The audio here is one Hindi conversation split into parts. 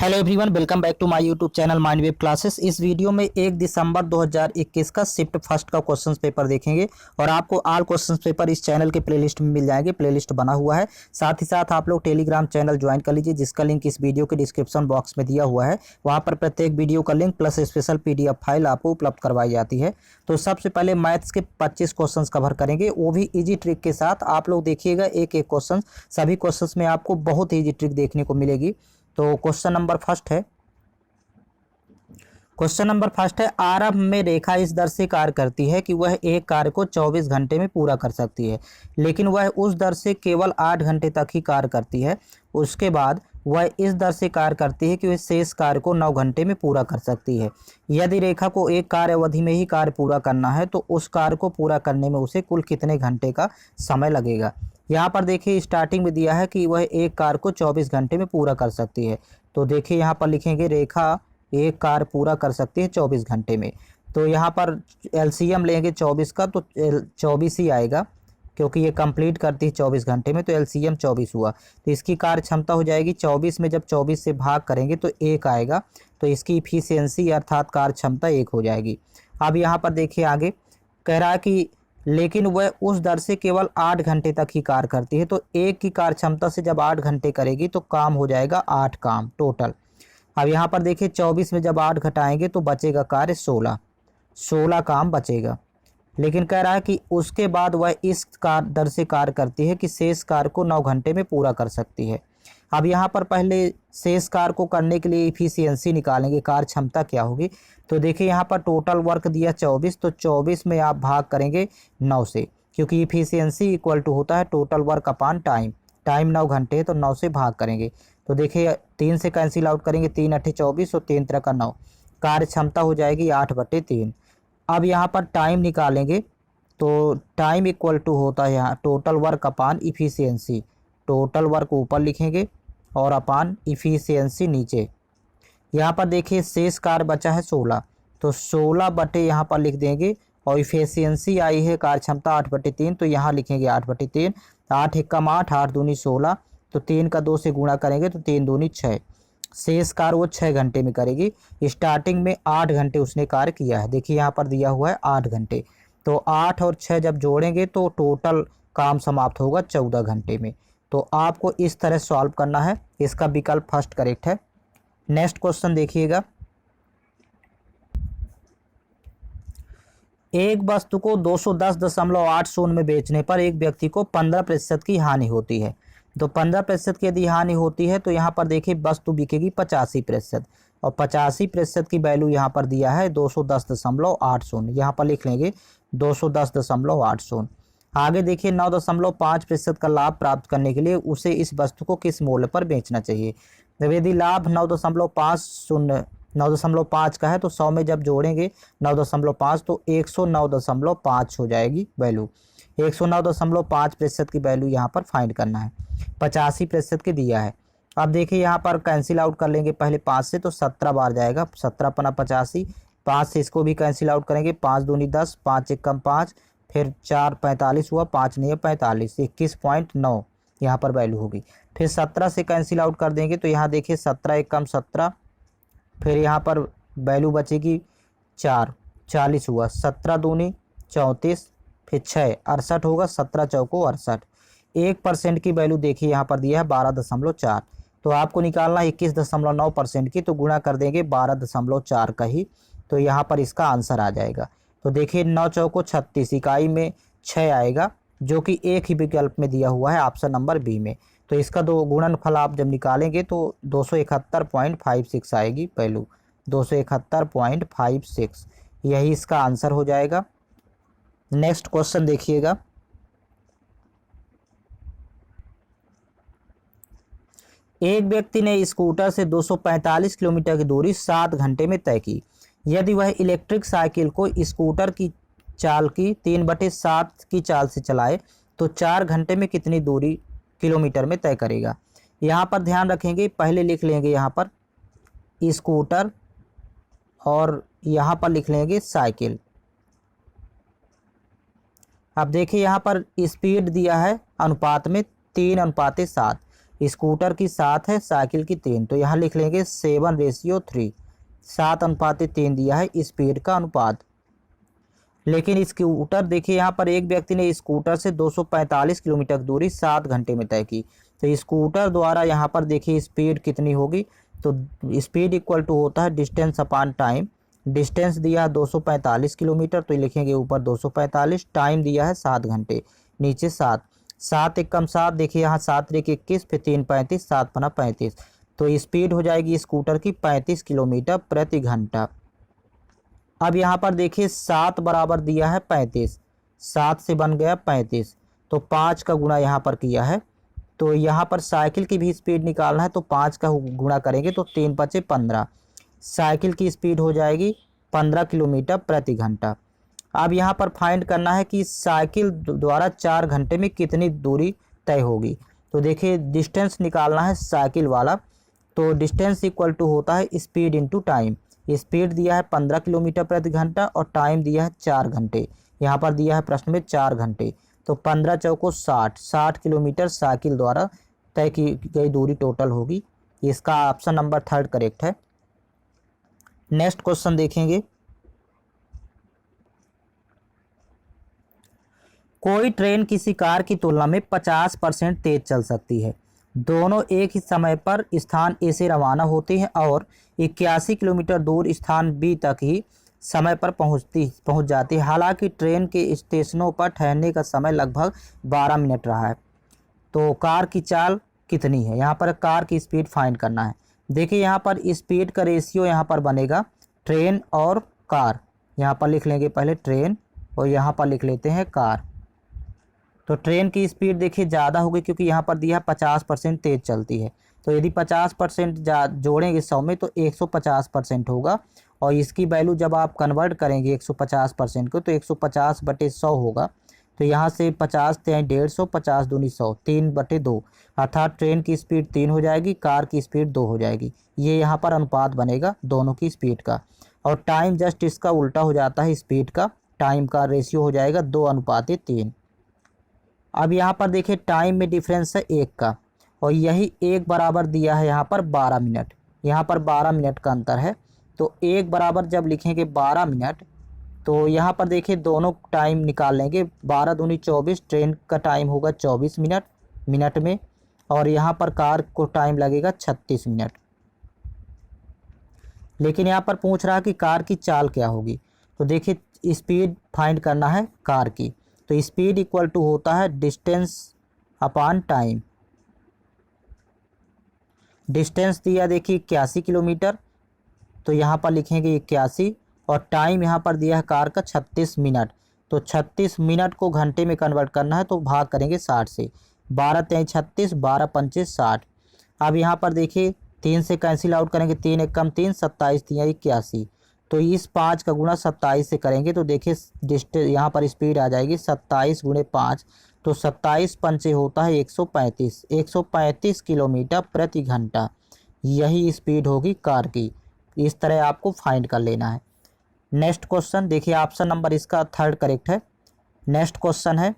Hello everyone, welcome back to my YouTube channel Mind Web Classes. इस वीडियो में 1 दिसंबर 2021 का शिफ्ट फर्स्ट का क्वेश्चन पेपर देखेंगे और आपको ऑल क्वेश्चन पेपर इस चैनल के प्लेलिस्ट में मिल जाएंगे। प्लेलिस्ट बना हुआ है। साथ ही साथ आप लोग टेलीग्राम चैनल ज्वाइन कर लीजिए, जिसका लिंक इस वीडियो के डिस्क्रिप्शन बॉक्स में दिया हुआ है। वहाँ पर प्रत्येक वीडियो का link plus special PDF file आपको उपलब्ध करवाई जाती है। तो सबसे पहले मैथ्स के 25 क्वेश्चन कवर करेंगे, वो भी ईजी ट्रिक के साथ। आप लोग देखिएगा एक एक क्वेश्चन, सभी क्वेश्चन में आपको बहुत ईजी ट्रिक देखने को मिलेगी। तो क्वेश्चन नंबर फर्स्ट है, आरंभ में रेखा इस दर से कार्य करती है कि वह एक कार्य को 24 घंटे में पूरा कर सकती है, लेकिन वह उस दर से केवल 8 घंटे तक ही कार्य करती है। उसके बाद वह इस दर से कार्य करती है कि वह शेष कार्य को 9 घंटे में पूरा कर सकती है। यदि रेखा को एक कार्य अवधि में ही कार्य पूरा करना है तो उस कार्य को पूरा करने में उसे कुल कितने घंटे का समय लगेगा। यहाँ पर देखिए स्टार्टिंग में दिया है कि वह एक कार्य को 24 घंटे में पूरा कर सकती है। तो देखिए यहाँ पर लिखेंगे रेखा एक कार्य पूरा कर सकती है 24 घंटे में। तो यहाँ पर LCM लेंगे 24 का, तो 24 ही आएगा, क्योंकि ये कंप्लीट करती है 24 घंटे में, तो LCM 24 हुआ। तो इसकी कार्य क्षमता हो जाएगी 24 में, जब 24 से भाग करेंगे तो 1 आएगा, तो इसकी इफिशियंसी अर्थात कार्य क्षमता 1 हो जाएगी। अब यहाँ पर देखिए आगे कह रहा है कि लेकिन वह उस दर से केवल 8 घंटे तक ही कार्य करती है। तो 1 की कार्य क्षमता से जब 8 घंटे करेगी तो काम हो जाएगा 8 काम टोटल। अब यहाँ पर देखिए 24 में जब 8 घटाएंगे तो बचेगा कार्य 16 काम बचेगा। लेकिन कह रहा है कि उसके बाद वह इस दर से कार्य करती है कि शेष कार्य को 9 घंटे में पूरा कर सकती है। अब यहाँ पर पहले शेष कार्य को करने के लिए इफिशियंसी निकालेंगे, कार्य क्षमता क्या होगी। तो देखिए यहाँ पर टोटल वर्क दिया 24, तो 24 में आप भाग करेंगे 9 से, क्योंकि इफिशियंसी इक्वल टू होता है टोटल वर्क अपान टाइम। टाइम 9 घंटे है तो 9 से भाग करेंगे। तो देखिए 3 से कैंसिल आउट करेंगे, 3 8 24 और 3 3 का 9। कार्य क्षमता हो जाएगी 8/3। अब यहाँ पर टाइम निकालेंगे, तो टाइम इक्वल टू होता है यहाँ टोटल वर्क अपान इफिशियंसी। टोटल वर्क ऊपर लिखेंगे और अपान इफिशियंसी नीचे। यहाँ पर देखिए शेष कार्य बचा है 16, तो 16 बटे यहाँ पर लिख देंगे, और इफिशियंसी आई है कार्य क्षमता 8/3, तो यहाँ लिखेंगे 8/3। 8 एकम 8, 8 दूनी 16, तो 3 का 2 से गुणा करेंगे तो 3 दूनी 6। शेष कार्य वो 6 घंटे में करेगी। स्टार्टिंग में 8 घंटे उसने कार्य किया है, देखिए यहाँ पर दिया हुआ है 8 घंटे। तो 8 और 6 जब जोड़ेंगे तो टोटल काम समाप्त होगा 14 घंटे में। तो आपको इस तरह सॉल्व करना है, इसका विकल्प फर्स्ट करेक्ट है। नेक्स्ट क्वेश्चन देखिएगा, एक वस्तु को 210.80 में बेचने पर एक व्यक्ति को 15% की हानि होती है। तो 15% की यदि हानि होती है तो यहाँ पर देखिए वस्तु बिकेगी 85%, और 85% की वैल्यू यहाँ पर दिया है 210.80। यहाँ पर लिख लेंगे 210.80। आगे देखिए 9.5% का लाभ प्राप्त करने के लिए उसे इस वस्तु को किस मूल्य पर बेचना चाहिए। यदि लाभ 9.5 का है तो 100 में जब जोड़ेंगे 9.5 तो 109.5 हो जाएगी वैल्यू। 109.5% की वैल्यू यहाँ पर फाइंड करना है। 85% की दिया है। अब देखिए यहाँ पर कैंसिल आउट कर लेंगे पहले 5 से, तो 17 बार जाएगा। 17 पना 85, 5 से इसको भी कैंसिल आउट करेंगे। 5 दूनी 10, 5 एकम 5, फिर 4 45 हुआ, 5 नहीं 45, 21.9 यहाँ पर वैल्यू होगी। फिर 17 से कैंसिल आउट कर देंगे तो यहाँ देखिए 17 एकम 17, फिर यहाँ पर वैल्यू बचेगी 4, 40 हुआ, 17 दूनी 34, फिर 6 68 होगा, 17 चौको 68। 1% की वैल्यू देखिए यहाँ पर दिया है 12.4, तो आपको निकालना है 21.9% की, तो गुणा कर देंगे 12.4 का ही, तो यहाँ पर इसका आंसर आ जाएगा। तो देखिए 9 चौको 36, इकाई में 6 आएगा, जो कि एक ही विकल्प में दिया हुआ है ऑप्शन नंबर बी में। तो इसका दो गुणनफल आप जब निकालेंगे तो 271.56 आएगी वैल्यू, 271.56, यही इसका आंसर हो जाएगा। नेक्स्ट क्वेश्चन देखिएगा, एक व्यक्ति ने स्कूटर से 245 किलोमीटर की दूरी 7 घंटे में तय की। यदि वह इलेक्ट्रिक साइकिल को स्कूटर की चाल की 3/7 की चाल से चलाए तो 4 घंटे में कितनी दूरी किलोमीटर में तय करेगा। यहाँ पर ध्यान रखेंगे, पहले लिख लेंगे यहाँ पर स्कूटर और यहाँ पर लिख लेंगे साइकिल। अब देखिए यहाँ पर स्पीड दिया है अनुपात में 3:7, स्कूटर की 7 है, साइकिल की 3, तो यहाँ लिख लेंगे 7:3, 7:3 दिया है स्पीड का अनुपात। लेकिन स्कूटर देखिए यहाँ पर एक व्यक्ति ने स्कूटर से 245 किलोमीटर दूरी 7 घंटे में तय की, तो स्कूटर द्वारा यहाँ पर देखिए स्पीड कितनी होगी, तो स्पीड इक्वल टू होता है डिस्टेंस अपॉन टाइम। डिस्टेंस दिया है 245 किलोमीटर, तो लिखेंगे ऊपर 245, टाइम दिया है 7 घंटे, नीचे 7, 7 एकम 7, देखिए यहाँ 7 त्रिक 21, फिर 3 35, 7 पना 35, तो स्पीड हो जाएगी स्कूटर की 35 किलोमीटर प्रति घंटा। अब यहाँ पर देखिए 7 बराबर दिया है 35, 7 से बन गया 35, तो 5 का गुणा यहाँ पर किया है, तो यहाँ पर साइकिल की भी स्पीड निकालना है, तो 5 का गुणा करेंगे तो 3 5 15, साइकिल की स्पीड हो जाएगी 15 किलोमीटर प्रति घंटा। अब यहाँ पर फाइंड करना है कि साइकिल द्वारा 4 घंटे में कितनी दूरी तय होगी, तो देखिए डिस्टेंस निकालना है साइकिल वाला, तो डिस्टेंस इक्वल टू होता है स्पीड इंटू टाइम। स्पीड दिया है 15 किलोमीटर प्रति घंटा और टाइम दिया है 4 घंटे, यहाँ पर दिया है प्रश्न में 4 घंटे, तो 15 चौको 60, 60 किलोमीटर साइकिल द्वारा तय की गई दूरी टोटल होगी। इसका ऑप्शन नंबर 3 करेक्ट है। नेक्स्ट क्वेश्चन देखेंगे, कोई ट्रेन किसी कार की तुलना में 50% तेज चल सकती है। दोनों एक ही समय पर स्थान ए से रवाना होती हैं और 81 किलोमीटर दूर स्थान बी तक ही समय पर पहुंच जाती है। हालांकि ट्रेन के स्टेशनों पर ठहरने का समय लगभग 12 मिनट रहा है, तो कार की चाल कितनी है। यहाँ पर कार की स्पीड फाइंड करना है। देखिए यहाँ पर स्पीड का रेशियो यहाँ पर बनेगा ट्रेन और कार, यहाँ पर लिख लेंगे पहले ट्रेन और यहाँ पर लिख लेते हैं कार। तो ट्रेन की स्पीड देखिए ज़्यादा होगी क्योंकि यहाँ पर दिया 50% तेज़ चलती है, तो यदि 50% जोड़ेंगे 100 में तो 150% होगा, और इसकी वैल्यू जब आप कन्वर्ट करेंगे 150% को तो 150/100 होगा, तो यहाँ से 50 × 150, 50 दूनी 100, 3/2, अर्थात ट्रेन की स्पीड 3 हो जाएगी, कार की स्पीड 2 हो जाएगी। ये यहाँ पर अनुपात बनेगा दोनों की स्पीड का, और टाइम जस्ट इसका उल्टा हो जाता है, स्पीड का टाइम का रेशियो हो जाएगा 2:3। अब यहाँ पर देखिए टाइम में डिफरेंस है 1 का, और यही 1 बराबर दिया है यहाँ पर 12 मिनट, यहाँ पर 12 मिनट का अंतर है, तो 1 बराबर जब लिखेंगे 12 मिनट, तो यहाँ पर देखिए दोनों टाइम निकाल लेंगे, 12 दूनी 24, ट्रेन का टाइम होगा 24 मिनट में, और यहाँ पर कार को टाइम लगेगा 36 मिनट। लेकिन यहाँ पर पूछ रहा है कि कार की चाल क्या होगी, तो देखिए स्पीड फाइंड करना है कार की, तो स्पीड इक्वल टू होता है डिस्टेंस अपॉन टाइम। डिस्टेंस दिया देखिए 81 किलोमीटर, तो यहाँ पर लिखेंगे 81, और टाइम यहाँ पर दिया है कार का 36 मिनट, तो 36 मिनट को घंटे में कन्वर्ट करना है, तो भाग करेंगे 60 से, 12 × 36, 12 × 5 60। अब यहाँ पर देखिए 3 से कैंसिल आउट करेंगे, 3 × 1 3, 27 × 3 81, तो इस 5 का गुणा 27 से करेंगे, तो देखिए डिस्टेंस यहाँ पर स्पीड आ जाएगी 27 × 5, तो 27 पंचे होता है 135, 135 किलोमीटर प्रति घंटा, यही स्पीड होगी कार की। इस तरह आपको फाइंड कर लेना है। नेक्स्ट क्वेश्चन देखिए, ऑप्शन नंबर इसका 3 करेक्ट है। नेक्स्ट क्वेश्चन है,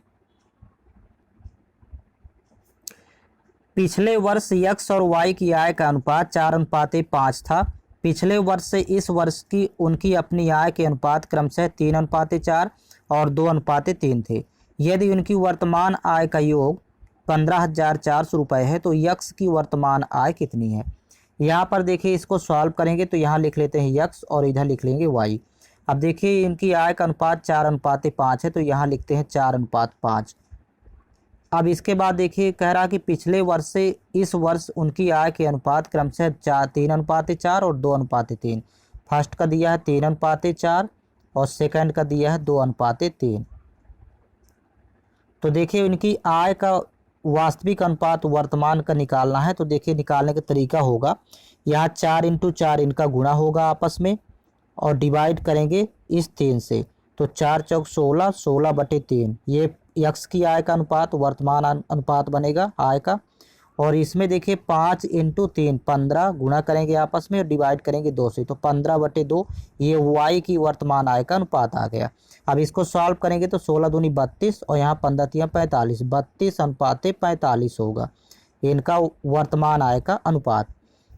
पिछले वर्ष x और y की आय का अनुपात 4:5 था। पिछले वर्ष से इस वर्ष की उनकी अपनी आय के अनुपात क्रमशः 3:4 और 2:3 थे। यदि उनकी वर्तमान आय का योग 15,400 रुपये है तो यक्स की वर्तमान आय कितनी है। यहाँ पर देखिए इसको सॉल्व करेंगे तो यहाँ लिख लेते हैं यक्स और इधर लिख लेंगे वाई। अब देखिए इनकी आय का अनुपात 4:5 है तो यहाँ लिखते हैं 4:5। अब इसके बाद देखिए कह रहा कि पिछले वर्ष से इस वर्ष उनकी आय के अनुपात क्रमशः 3:4 और 2:3। फर्स्ट का दिया है 3:4 और सेकंड का दिया है 2:3। तो देखिए उनकी आय का वास्तविक अनुपात वर्तमान का निकालना है। तो देखिए निकालने का तरीका होगा, यहाँ 4 × 4 इनका गुणा होगा आपस में और डिवाइड करेंगे इस 3 से, तो 4 चौक 16, 16/3 ये यक्स की आय का अनुपात वर्तमान अनुपात बनेगा आय का। और इसमें देखिए 5 × 3 15 गुणा करेंगे आपस में और डिवाइड करेंगे 2 से, तो 15/2 ये वाई की वर्तमान आय का अनुपात आ गया। अब इसको सॉल्व करेंगे तो 16 दूनी 32 और यहाँ 15 × 3 45, 32:45 होगा। इनका वर्तमान आय का अनुपात।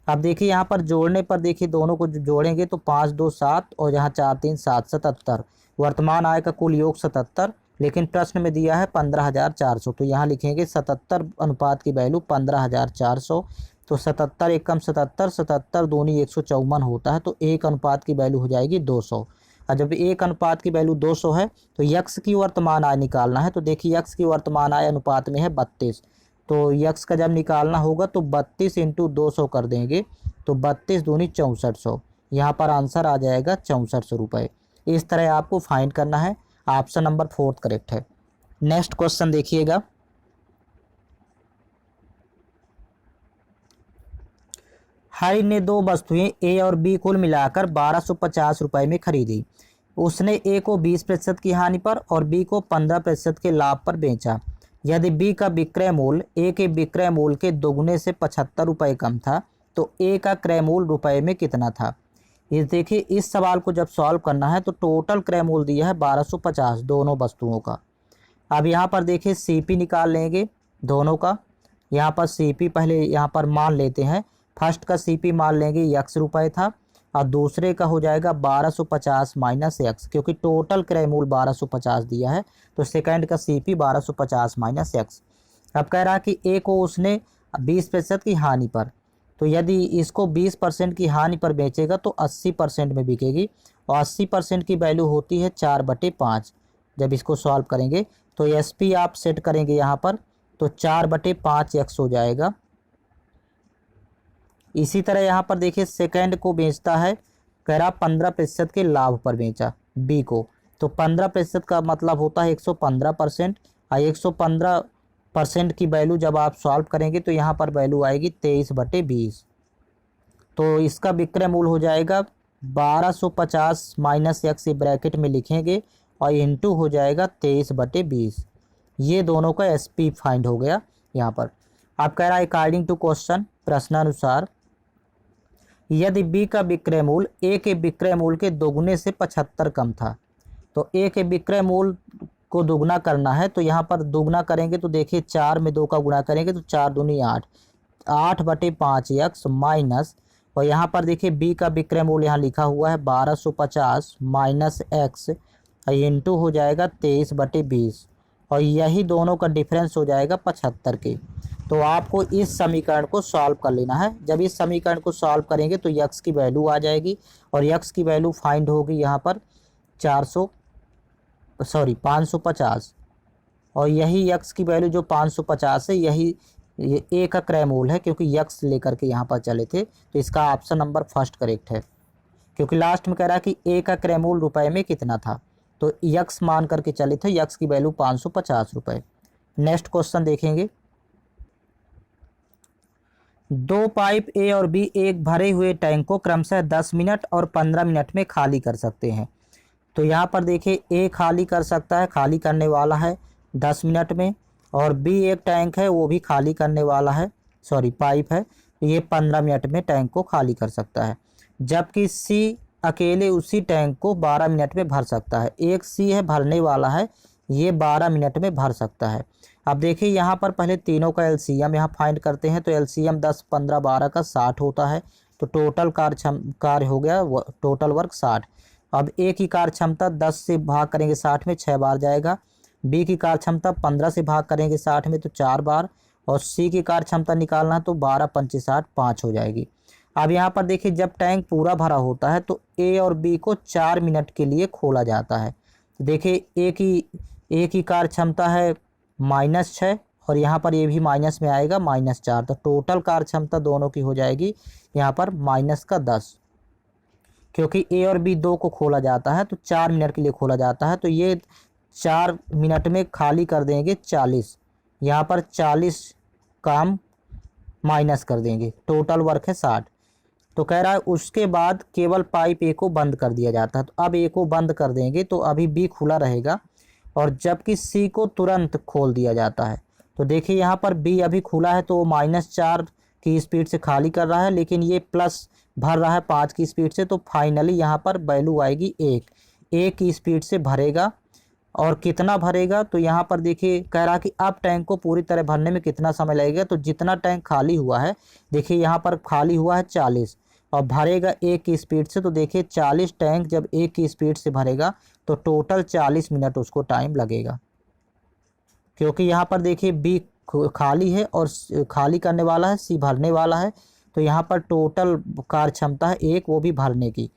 अब देखिए यहाँ पर जोड़ने पर देखिए दोनों को जोड़ेंगे तो 5 2 7 और यहाँ 4 3 7 77। वर्तमान आय का कुल योग 77, लेकिन प्रश्न में दिया है 15,400, तो यहाँ लिखेंगे 77 अनुपात की वैल्यू 15,400। तो 77 एकम 77, 77 दूनी 154 होता है, तो 1 अनुपात की वैल्यू हो जाएगी 200। और जब 1 अनुपात की वैल्यू 200 है तो यक्स की वर्तमान आय निकालना है। तो देखिए यक्स की वर्तमान आय अनुपात में है 32, तो यक्स का जब निकालना होगा तो 32 इंटू 200 कर देंगे, तो 32 दूनी 6400। यहाँ पर आंसर आ जाएगा 6400 रुपये। इस तरह आपको फाइंड करना है। ऑप्शन नंबर 4 करेक्ट है। नेक्स्ट क्वेश्चन देखिएगा। हरि ने 2 वस्तुएं ए और बी कुल मिलाकर 1250 रुपये में खरीदी। उसने ए को 20% की हानि पर और बी को 15% के लाभ पर बेचा। यदि बी का विक्रय मूल्य ए के विक्रय मूल्य के दोगुने से 75 रुपये कम था तो ए का क्रय मूल्य रुपये में कितना था। इस देखिए इस सवाल को जब सॉल्व करना है तो टोटल क्रय मूल्य दिया है 1250 दोनों वस्तुओं का। अब यहाँ पर देखिए सीपी निकाल लेंगे दोनों का। यहाँ पर सीपी पहले यहाँ पर मान लेते हैं। फर्स्ट का सीपी मान लेंगे x रुपये था और दूसरे का हो जाएगा 1250 माइनस x, क्योंकि टोटल क्रय मूल्य 1250 दिया है तो सेकंड का सीपी 1250 माइनस x। अब कह रहा है कि ए को उसने 20% की हानि पर, तो यदि इसको 20% की हानि पर बेचेगा तो 80% में बिकेगी और 80% की वैल्यू होती है 4/5। जब इसको सॉल्व करेंगे तो एसपी आप सेट करेंगे यहाँ पर तो 4/5x हो जाएगा। इसी तरह यहाँ पर देखिए सेकंड को बेचता है, कह रहा 15% के लाभ पर बेचा बी को, तो 15% का मतलब होता है 115%। और 115% की वैल्यू जब आप सॉल्व करेंगे तो यहाँ पर वैल्यू आएगी 23/20। तो इसका विक्रय मूल्य हो जाएगा 1250 माइनस x ब्रैकेट में लिखेंगे और इंटू हो जाएगा 23/20। ये दोनों का एसपी फाइंड हो गया यहाँ पर। आप कह रहा है अकॉर्डिंग टू क्वेश्चन प्रश्नानुसार यदि बी का विक्रय मूल्य ए के विक्रय मूल्य के दोगुने से 75 कम था, तो ए के विक्रय मूल्य को दोगुना करना है। तो यहाँ पर दोगुना करेंगे तो देखिए 4 में 2 का गुणा करेंगे तो 4 दूनी 8, 8/5x माइनस, और यहाँ पर देखिए बी का विक्रय मूल्य यहाँ लिखा हुआ है 1250 माइनस x इंटू हो जाएगा 23/20, और यही दोनों का डिफरेंस हो जाएगा 75 के। तो आपको इस समीकरण को सॉल्व कर लेना है। जब इस समीकरण को सॉल्व करेंगे तो x की वैल्यू आ जाएगी और x की वैल्यू फाइंड होगी यहाँ पर 550, और यही x की वैल्यू जो 550 है यही ये ए का क्रय मूल्य है, क्योंकि x लेकर के यहाँ पर चले थे। तो इसका ऑप्शन नंबर फर्स्ट करेक्ट है, क्योंकि लास्ट में कह रहा है कि ए का क्रय मूल्य रुपये में कितना था, तो x मान करके चले थे, x की वैल्यू 550 रुपये। नेक्स्ट क्वेश्चन देखेंगे। 2 पाइप ए और बी एक भरे हुए टैंक को क्रमशः 10 मिनट और 15 मिनट में खाली कर सकते हैं। तो यहाँ पर देखिए ए खाली कर सकता है, खाली करने वाला है 10 मिनट में, और बी एक टैंक है वो भी खाली करने वाला है, पाइप है, ये 15 मिनट में टैंक को खाली कर सकता है। जबकि सी अकेले उसी टैंक को 12 मिनट में भर सकता है। एक सी है भरने वाला है, ये 12 मिनट में भर सकता है। अब देखिए यहाँ पर पहले तीनों का एलसीएम यहाँ फाइंड करते हैं। तो एलसीएम 10 15 12 का 60 होता है, तो टोटल कार्य हो गया टोटल वर्क 60। अब ए की कार्य क्षमता 10 से भाग करेंगे 60 में 6 बार जाएगा, बी की कार्य क्षमता 15 से भाग करेंगे 60 में तो 4 बार, और सी की कार्य क्षमता निकालना तो 12 पंचे 60 5 हो जाएगी। अब यहाँ पर देखिए जब टैंक पूरा भरा होता है तो ए और बी को 4 मिनट के लिए खोला जाता है। तो देखिए ए की कार्य क्षमता है -6 और यहाँ पर ये भी माइनस में आएगा -4, तो टोटल कार्य क्षमता दोनों की हो जाएगी यहाँ पर -10, क्योंकि ए और बी 2 को खोला जाता है तो 4 मिनट के लिए खोला जाता है। तो ये 4 मिनट में खाली कर देंगे 40, यहाँ पर 40 काम माइनस कर देंगे, टोटल वर्क है 60। तो कह रहा है उसके बाद केवल पाइप ए को बंद कर दिया जाता है। तो अब ए को बंद कर देंगे तो अभी बी खुला रहेगा, और जबकि सी को तुरंत खोल दिया जाता है। तो देखिए यहाँ पर बी अभी खुला है तो -4 की स्पीड से खाली कर रहा है, लेकिन ये प्लस भर रहा है 5 की स्पीड से, तो फाइनली यहाँ पर वैल्यू आएगी 1 की स्पीड से भरेगा और कितना भरेगा, तो यहाँ पर देखिए कह रहा कि अब टैंक को पूरी तरह भरने में कितना समय लगेगा। तो जितना टैंक खाली हुआ है, देखिए यहाँ पर खाली हुआ है 40 और भरेगा 1 की स्पीड से। तो देखिए 40 टैंक जब 1 की स्पीड से भरेगा तो टोटल 40 मिनट उसको टाइम लगेगा, क्योंकि यहाँ पर देखिए बी खाली है और खाली करने वाला है, सी भरने वाला है। तो यहाँ पर टोटल कार्य क्षमता है 1, वो भी भरने की,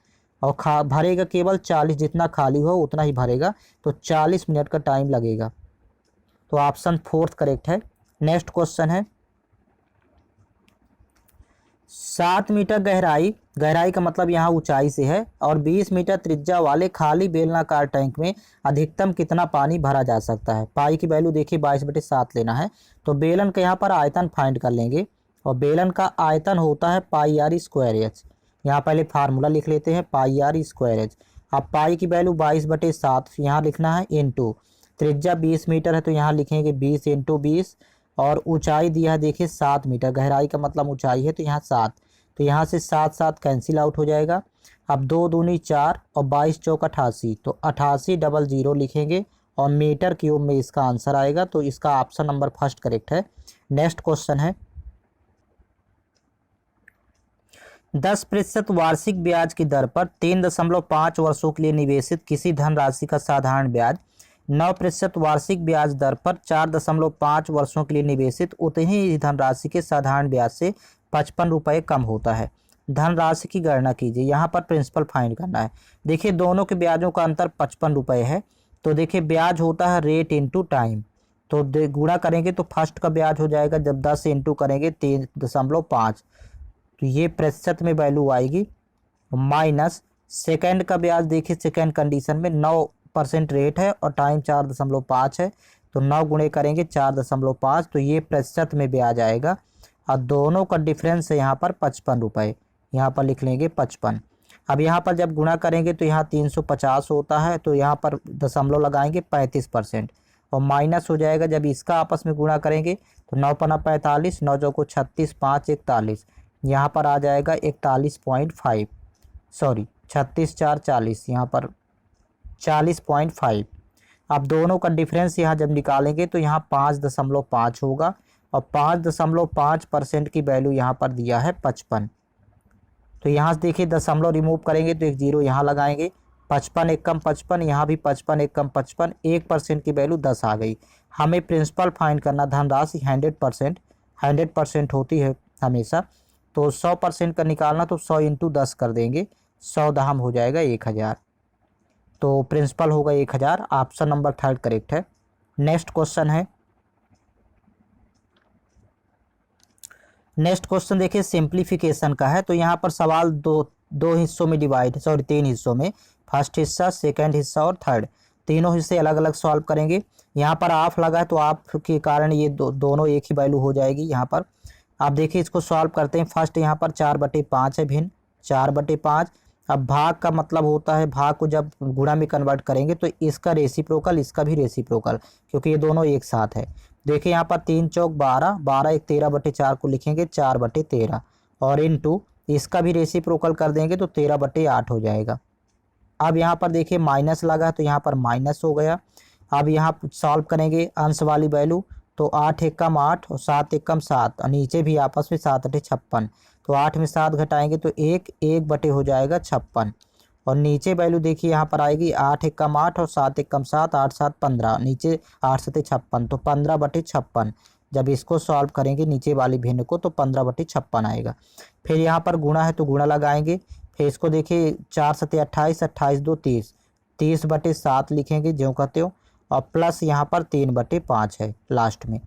और भरेगा केवल 40, जितना खाली हो उतना ही भरेगा। तो 40 मिनट का टाइम लगेगा। तो ऑप्शन 4 करेक्ट है। नेक्स्ट क्वेश्चन है 7 मीटर गहराई, गहराई का मतलब यहाँ ऊंचाई से है, और 20 मीटर त्रिज्या वाले खाली बेलनाकार टैंक में अधिकतम कितना पानी भरा जा सकता है। पाई की वैल्यू देखिए 22/7 लेना है। तो बेलन का यहाँ पर आयतन फाइंड कर लेंगे, और बेलन का आयतन होता है पाई आर स्क्वायर एच। यहाँ पहले फार्मूला लिख लेते हैं, पाई आर स्क्वायर एच। अब पाई की वैल्यू 22/7 यहाँ लिखना है, इंटू त्रिज्या 20 मीटर है तो यहाँ लिखेंगे 20 × 20, और ऊंचाई दिया है देखिए 7 मीटर, गहराई का मतलब ऊंचाई है तो यहाँ 7। तो यहाँ से 7 7 कैंसिल आउट हो जाएगा। अब 2 दूनी 4 और 22 चौक 88, तो 8800 लिखेंगे और मीटर क्यूब में इसका आंसर आएगा। तो इसका ऑप्शन नंबर फर्स्ट करेक्ट है। नेक्स्ट क्वेश्चन है 10% वार्षिक ब्याज की दर पर 3.5 वर्षों के लिए निवेशित किसी धनराशि का साधारण ब्याज 9% वार्षिक ब्याज दर पर 4.5 वर्षों के लिए निवेशित उतनी ही धनराशि के साधारण ब्याज से 55 रुपये कम होता है। धनराशि की गणना कीजिए। यहाँ पर प्रिंसिपल फाइंड करना है। देखिए दोनों के ब्याजों का अंतर 55 रुपये है। तो देखिए ब्याज होता है रेट इंटू टाइम, तो गुणा करेंगे तो फर्स्ट का ब्याज हो जाएगा, जब 10 इंटू करेंगे 3.5, तो ये प्रतिशत में वैल्यू आएगी, माइनस सेकंड का ब्याज देखिए सेकंड कंडीशन में 9% रेट है और टाइम 4.5 है, तो 9 गुणे करेंगे 4.5, तो ये प्रतिशत में ब्याज आएगा। और दोनों का डिफरेंस है यहाँ पर 55 रुपये, यहाँ पर लिख लेंगे 55। अब यहाँ पर जब गुणा करेंगे तो यहाँ 350 होता है, तो यहाँ पर दशमलव लगाएंगे 35%, और माइनस हो जाएगा जब इसका आपस में गुणा करेंगे तो 9 × 45, 9 चौको 36, 5 41, यहाँ पर आ जाएगा 41.5, सॉरी 36 4 40, यहाँ पर 40.5। अब दोनों का डिफरेंस यहाँ जब निकालेंगे तो यहाँ 5.5 होगा, और 5.5% की वैल्यू यहाँ पर दिया है 55। तो यहाँ से देखिए दशमलव रिमूव करेंगे तो एक जीरो यहाँ लगाएंगे, 55 × 55, यहाँ भी 55 × 55, 1% की वैल्यू 10 आ गई। हमें प्रिंसिपल फाइंड करना, धनराशि 100% होती है हमेशा, तो 100% का निकालना, तो 100 × 10 कर देंगे, 100 दहम हो जाएगा 1000, तो प्रिंसिपल होगा 1000। ऑप्शन नंबर 3 करेक्ट है। नेक्स्ट क्वेश्चन है, नेक्स्ट क्वेश्चन देखिए सिंप्लीफिकेशन का है। तो यहाँ पर सवाल दो हिस्सों में डिवाइड, सॉरी 3 हिस्सों में, फर्स्ट हिस्सा, सेकंड हिस्सा और थर्ड, तीनों हिस्से अलग अलग सॉल्व करेंगे। यहाँ पर ऑफ लगा है तो ऑफ के कारण ये दोनों एक ही वैल्यू हो जाएगी। यहाँ पर आप देखिए इसको सॉल्व करते हैं। फर्स्ट यहाँ पर 4/5 है, भिन्न 4/5। अब भाग का मतलब होता है, भाग को जब गुणा में कन्वर्ट करेंगे तो इसका रेसिप्रोकल, इसका भी रेसिप्रोकल, क्योंकि ये दोनों एक साथ है। देखिए यहाँ पर 3 चौक 12, 12 एक 13/4 को लिखेंगे 4/13, और इनटू इसका भी रेसिप्रोकल कर देंगे तो 13/8 हो जाएगा। अब यहाँ पर देखिए माइनस लगा तो यहाँ पर माइनस हो गया। अब यहाँ सॉल्व करेंगे अंश वाली वैल्यू, तो 8 × 8 और 7 × 7, और नीचे भी आपस में 7 × 8 = 56, तो 8 में 7 घटाएंगे तो 1 हो जाएगा 56, और नीचे वैल्यू देखिए यहाँ पर आएगी 8 × 8 और 7 × 7, 8 7 15, नीचे 8 7 56, तो 15/56। जब इसको सॉल्व करेंगे नीचे वाली भिन्न को तो 15/56 आएगा। फिर यहाँ पर गुणा है तो गुणा लगाएंगे, फिर इसको देखिए 4 7 28, 28 2 30, 30/7 लिखेंगे ज्यों कहते हो, और प्लस यहाँ पर 3/5 है लास्ट में।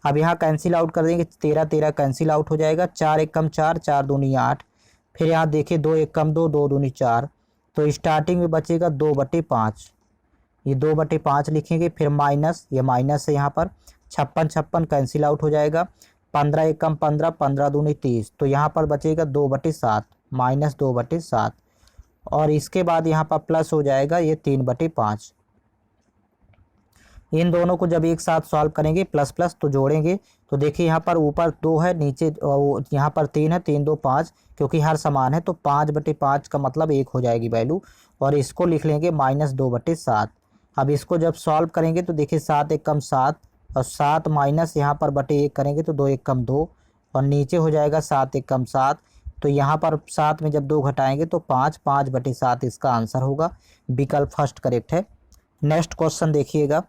अब यहाँ कैंसिल आउट कर देंगे, 13 13 कैंसिल आउट हो जाएगा, 4 × 1 = 4, 4 दूनी 8, फिर यहाँ देखिए 2 × 1 = 2, 2 दूनी 4, तो स्टार्टिंग में बचेगा 2/5, ये 2/5 लिखेंगे, फिर माइनस, ये माइनस है यहाँ पर 56 56 कैंसिल आउट हो जाएगा, 15 × 1 = 15, 15 दूनी 30, तो यहाँ पर बचेगा 2/7, माइनस 2/7, और इसके बाद यहाँ पर प्लस हो जाएगा ये 3/5। इन दोनों को जब एक साथ सॉल्व करेंगे प्लस प्लस तो जोड़ेंगे, तो देखिए यहाँ पर ऊपर 2 है, नीचे यहाँ पर 3 है, 3 2 5, क्योंकि हर समान है तो 5/5 का मतलब 1 हो जाएगी वैल्यू, और इसको लिख लेंगे -2/7, अब इसको जब सॉल्व करेंगे तो देखिए 7 एक कम 7 और 7 माइनस यहाँ पर बटे 1 करेंगे तो 2 एक कम 2 और नीचे हो जाएगा 7 एक कम 7। तो यहाँ पर 7 में जब 2 घटाएंगे तो 5, 5 बटे 7 इसका आंसर होगा। विकल्प फर्स्ट करेक्ट है। नेक्स्ट क्वेश्चन देखिएगा।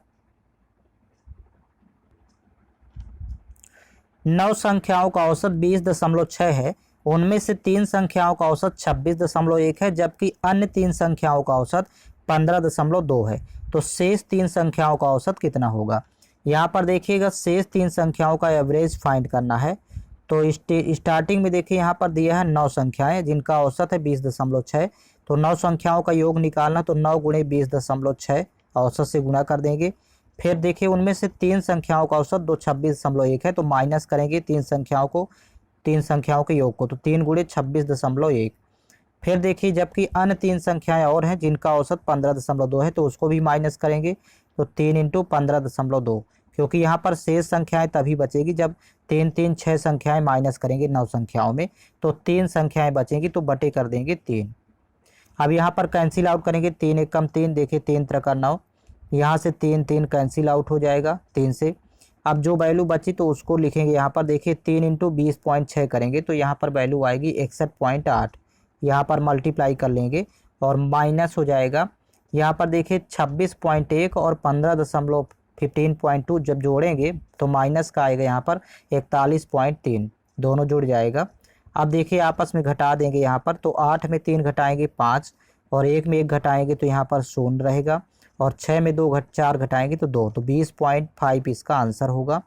9 संख्याओं का औसत 20.6 है, उनमें से 3 संख्याओं का औसत 26.1 है, जबकि अन्य 3 संख्याओं का औसत 15.2 है। तो शेष 3 संख्याओं का औसत कितना होगा। यहाँ पर देखिएगा शेष 3 संख्याओं का एवरेज फाइंड करना है। तो स्टार्टिंग में देखिए यहाँ पर दिया है 9 संख्याएं जिनका औसत है 20.6। तो 9 संख्याओं का योग निकालना, तो 9 गुणे 20.6 औसत से गुणा कर देंगे। फिर देखिए उनमें से 3 संख्याओं का औसत 26.1 है, तो माइनस करेंगे 3 संख्याओं को, 3 संख्याओं के योग को, तो 3 गुणे 26.1। फिर देखिए जबकि अन्य 3 संख्याएं और हैं जिनका औसत 15.2 है, तो उसको भी माइनस करेंगे, तो 3 इंटू 15.2, क्योंकि यहाँ पर शेष संख्याएं तभी बचेगी जब 3 3 6 संख्याएं माइनस करेंगे 9 संख्याओं में, तो 3 संख्याएं बचेंगी, तो बटे कर देंगे 3। अब यहाँ पर कैंसिल आउट करेंगे, 3 एक कम 3, देखिए 3 3 9, यहाँ से 3 3 कैंसिल आउट हो जाएगा 3 से। अब जो वैल्यू बची तो उसको लिखेंगे यहाँ पर, देखिए 3 इंटू 20.6 करेंगे तो यहाँ पर वैल्यू आएगी 61.8। यहाँ पर मल्टीप्लाई कर लेंगे और माइनस हो जाएगा, यहाँ पर देखिए 26.1 और 15.2 जब जोड़ेंगे तो माइनस का आएगा यहाँ पर 41.3, दोनों जुड़ जाएगा। अब देखिए आपस में घटा देंगे यहाँ पर, तो 8 में 3 घटाएंगे 5 और 1 में 1 घटाएंगे तो यहाँ पर 0 रहेगा, और 6 में 4 घटाएंगे तो 2, तो 20.5 इसका आंसर होगा।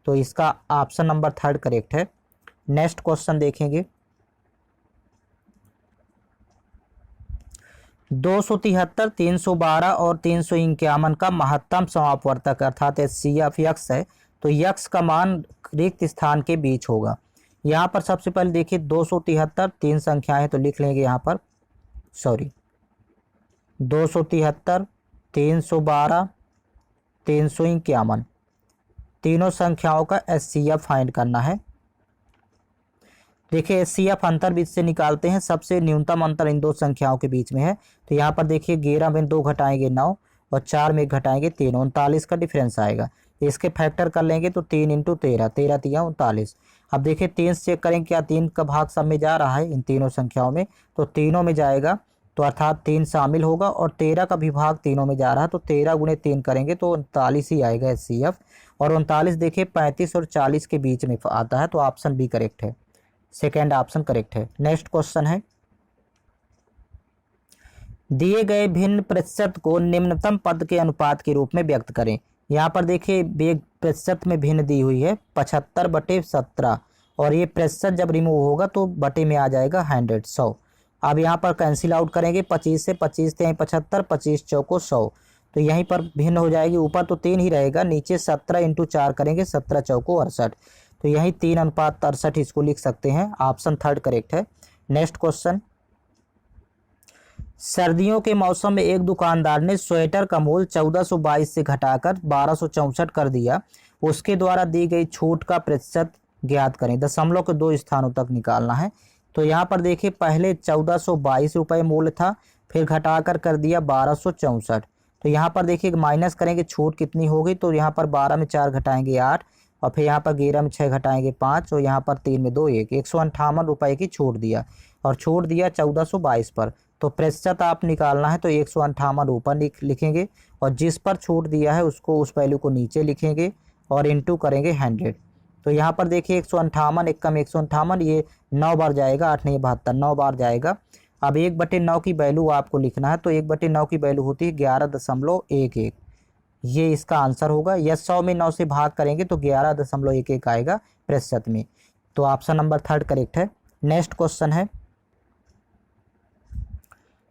तो इसका ऑप्शन नंबर 3 करेक्ट है। नेक्स्ट क्वेश्चन देखेंगे। 273, 312 और 351 का महत्तम समापवर्तक अर्थात HCF यक्स है, तो यक्स का मान रिक्त स्थान के बीच होगा। यहाँ पर सबसे पहले देखिए 273 3 संख्याएं हैं, तो लिख लेंगे यहाँ पर, 273, 312, 351 तीनों संख्याओं का HCF फाइंड करना है। देखिए HCF अंतर बीच से निकालते हैं, सबसे न्यूनतम अंतर इन दो संख्याओं के बीच में है। तो यहाँ पर देखिए 11 में 2 घटाएंगे 9 और 4 में 1 घटाएंगे 3, 39 का डिफरेंस आएगा। तो इसके फैक्टर कर लेंगे तो 3 इंटू 13, 13 3 39। अब देखिए 3 से चेक करेंगे क्या 3 का भाग सब में जा रहा है इन तीनों संख्याओं में, तो तीनों में जाएगा, तो अर्थात 3 शामिल होगा, और 13 का भी भाग तीनों में जा रहा है, तो 13 गुणे 3 करेंगे तो 39 ही आएगा HCF। और 39 देखिए 35 और 40 के बीच में आता है, तो ऑप्शन बी करेक्ट है, सेकेंड ऑप्शन करेक्ट है। नेक्स्ट क्वेश्चन है, दिए गए भिन्न प्रतिशत को निम्नतम पद के अनुपात के रूप में व्यक्त करें। यहाँ पर देखिए प्रतिशत में भिन्न दी हुई है 75/17, और ये प्रतिशत जब रिमूव होगा तो बटे में आ जाएगा 100 100। अब यहाँ पर कैंसिल आउट करेंगे 25 से, 25 3 75, 25 चौको 100, तो यहीं पर भिन्न हो जाएगी। ऊपर तो 3 ही रहेगा, नीचे 17 इंटू 4 करेंगे, 17 चौको 68, तो यही 3:63 इसको लिख सकते हैं। ऑप्शन 3 करेक्ट है। नेक्स्ट क्वेश्चन, सर्दियों के मौसम में एक दुकानदार ने स्वेटर का मूल्य 1422 से घटाकर 1264 कर दिया, उसके द्वारा दी गई छूट का प्रतिशत ज्ञात करें। दशमलव के 2 स्थानों तक निकालना है। तो यहाँ पर देखिए पहले 1422 रुपये मूल्य था, फिर घटाकर कर दिया 1264, तो यहाँ पर देखिए माइनस करेंगे छूट कितनी होगी, तो यहाँ पर 12 में 4 घटाएंगे 8, और फिर यहाँ पर 11 में 6 घटाएंगे 5, और यहाँ पर 3 में 2 1, 158 रुपये की छूट दिया, और छूट दिया 1422 पर। तो प्रतिशत आप निकालना है तो 158 ऊपर लिखेंगे, और जिस पर छूट दिया है उसको उस वैल्यू को नीचे लिखेंगे और इंटू करेंगे 100। तो यहाँ पर देखिए 158 एक कम 158, ये 9 बार जाएगा, 8 नहीं 72, 9 बार जाएगा। अब 1/9 की वैल्यू आपको लिखना है, तो 1/9 की वैल्यू होती है 11.11, ये इसका आंसर होगा। यस 100 में 9 से भाग करेंगे तो 11.11 आएगा प्रतिशत में। तो ऑप्शन नंबर 3 करेक्ट है। नेक्स्ट क्वेश्चन है,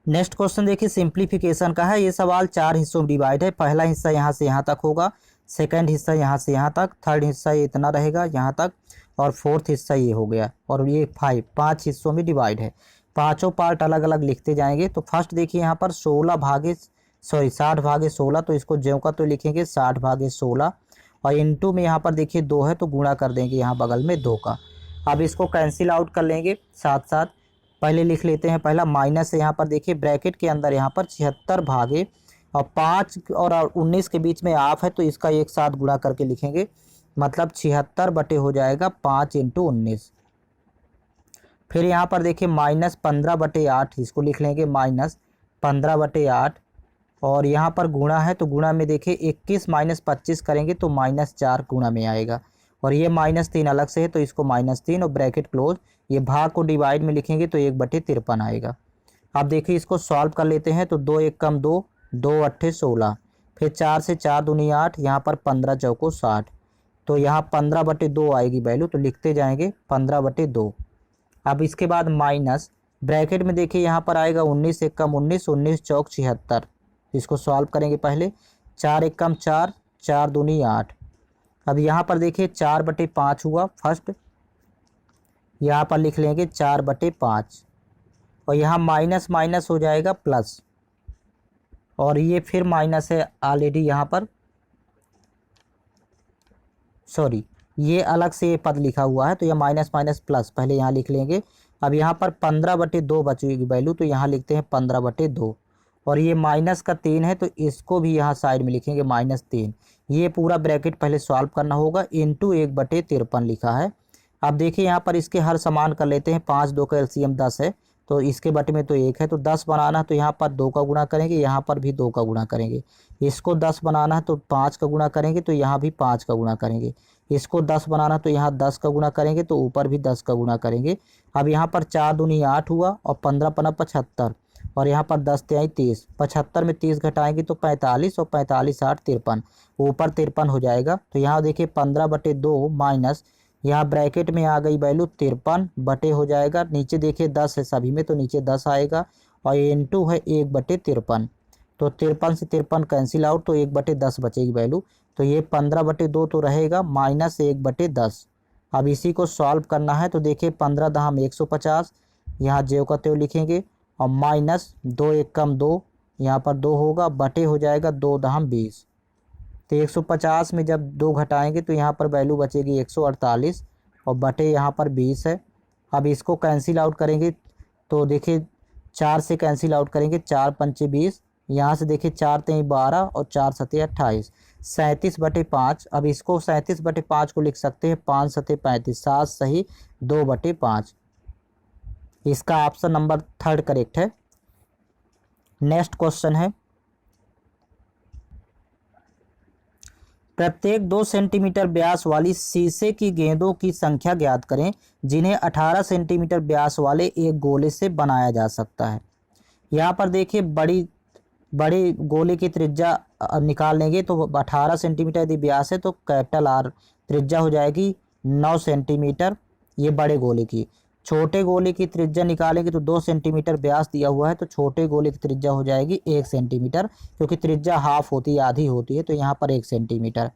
नेक्स्ट क्वेश्चन देखिए सिंप्लीफिकेशन का है। ये सवाल 4 हिस्सों में डिवाइड है। पहला हिस्सा यहाँ से यहाँ तक होगा, सेकंड हिस्सा यहाँ से यहाँ तक, थर्ड हिस्सा ये इतना रहेगा यहाँ तक, और फोर्थ हिस्सा ये हो गया, और ये 5 हिस्सों में डिवाइड है। पांचों पार्ट अलग अलग लिखते जाएंगे। तो फर्स्ट देखिए यहाँ पर 60 भागे 16, तो इसको ज्यों का तो लिखेंगे 60 भागे 16, और इनटू में यहाँ पर देखिए 2 है तो गुणा कर देंगे यहाँ बगल में 2 का। अब इसको कैंसिल आउट कर लेंगे साथ साथ। पहले लिख लेते हैं पहला माइनस है, यहाँ पर देखिए ब्रैकेट के अंदर यहाँ पर 76 भागे और 5 और 19 के बीच में हाफ है तो इसका एक साथ गुणा करके लिखेंगे, मतलब 76 बटे हो जाएगा 5 इंटू 19। फिर यहाँ पर देखिए -15/8, इसको लिख लेंगे -15/8। और यहाँ पर गुणा है तो गुणा में देखिए 21 - 25 करेंगे तो -4 गुणा में आएगा। और ये -3 अलग से है तो इसको -3 और ब्रैकेट क्लोज। ये भाग को डिवाइड में लिखेंगे तो 1/53 आएगा। अब देखिए इसको सॉल्व कर लेते हैं तो 2 1 कम 2, 2 8 16, फिर 4 से 4 दूनी 8, यहाँ पर 15 चौको 60, तो यहाँ 15/2 आएगी वैल्यू, तो लिखते जाएंगे 15/2। अब इसके बाद माइनस ब्रैकेट में देखिए यहाँ पर आएगा 19 1 कम 19, 19 चौक 76, इसको सॉल्व करेंगे पहले। 4 1 कम 4, 4 दूनी 8। अब यहाँ पर देखिए 4/5 हुआ फर्स्ट, यहाँ पर लिख लेंगे 4/5 और यहाँ माइनस माइनस हो जाएगा प्लस, और ये फिर माइनस है ऑलरेडी यहाँ पर, सॉरी ये अलग से ये पद लिखा हुआ है तो ये माइनस माइनस प्लस पहले यहाँ लिख लेंगे। अब यहाँ पर 15/2 बचेगी वैल्यू तो यहाँ लिखते हैं 15/2, और ये माइनस का 3 है तो इसको भी यहाँ साइड में लिखेंगे -3। ये पूरा ब्रैकेट पहले सॉल्व करना होगा, इंटू 1/53 लिखा है। अब देखिए यहाँ पर इसके हर समान कर लेते हैं। 5 2 का एलसीएम 10 है तो इसके बटे में तो 1 है, तो 10 बनाना है तो यहाँ पर 2 का गुणा करेंगे, यहाँ पर भी 2 का गुणा करेंगे। इसको 10 बनाना है तो 5 का गुणा करेंगे तो यहाँ भी 5 का गुणा करेंगे। इसको 10 बनाना तो यहाँ 10 का गुणा करेंगे तो ऊपर भी 10 का गुणा करेंगे। अब यहाँ पर 4 दूनी 8 हुआ और 15 पना 75, और यहाँ पर 10 तिहाई 30, 75 में 30 घटाएंगे तो 45, और 45 8 53, ऊपर 53 हो जाएगा। तो यहाँ देखिए 15/2 माइनस, यहाँ ब्रैकेट में आ गई वैल्यू 53 बटे हो जाएगा, नीचे देखिए 10 है सभी में तो नीचे 10 आएगा, और इंटू है 1/53, तो 53 से 53 कैंसिल आउट तो 1/10 बचेगी वैल्यू। तो ये 15/2 तो रहेगा माइनस 1/10। अब इसी को सॉल्व करना है तो देखिए 15 दहम 150, यहाँ ज्यों का त्यों लिखेंगे, और माइनस 2 1 कम 2, यहाँ पर 2 होगा, बटे हो जाएगा 2 दहम 20। तो 150 में जब 2 घटाएंगे तो यहाँ पर वैल्यू बचेगी 148, और बटे यहाँ पर 20 है। अब इसको कैंसिल आउट करेंगे तो देखिए 4 से कैंसिल आउट करेंगे, 4 पंचे 20, यहाँ से देखिए 4 तेई 12 और 4 सते 28, 37/5। अब इसको 37/5 को लिख सकते हैं 5 सते 35, 7 सही 2/5। इसका ऑप्शन नंबर 3 करेक्ट है। नेक्स्ट क्वेश्चन है, प्रत्येक 2 सेंटीमीटर व्यास वाली शीशे की गेंदों की संख्या ज्ञात करें जिन्हें 18 सेंटीमीटर व्यास वाले एक गोले से बनाया जा सकता है। यहाँ पर देखिए बड़ी गोले की त्रिज्या निकाल लेंगे तो 18 सेंटीमीटर यदि व्यास है तो कैपिटल आर त्रिज्या हो जाएगी 9 सेंटीमीटर, ये बड़े गोले की। छोटे गोले की त्रिज्या निकालेंगे तो 2 सेंटीमीटर व्यास दिया हुआ है तो छोटे गोले की त्रिज्या हो जाएगी 1 सेंटीमीटर, क्योंकि त्रिज्या हाफ होती है, आधी होती है, तो यहाँ पर 1 सेंटीमीटर।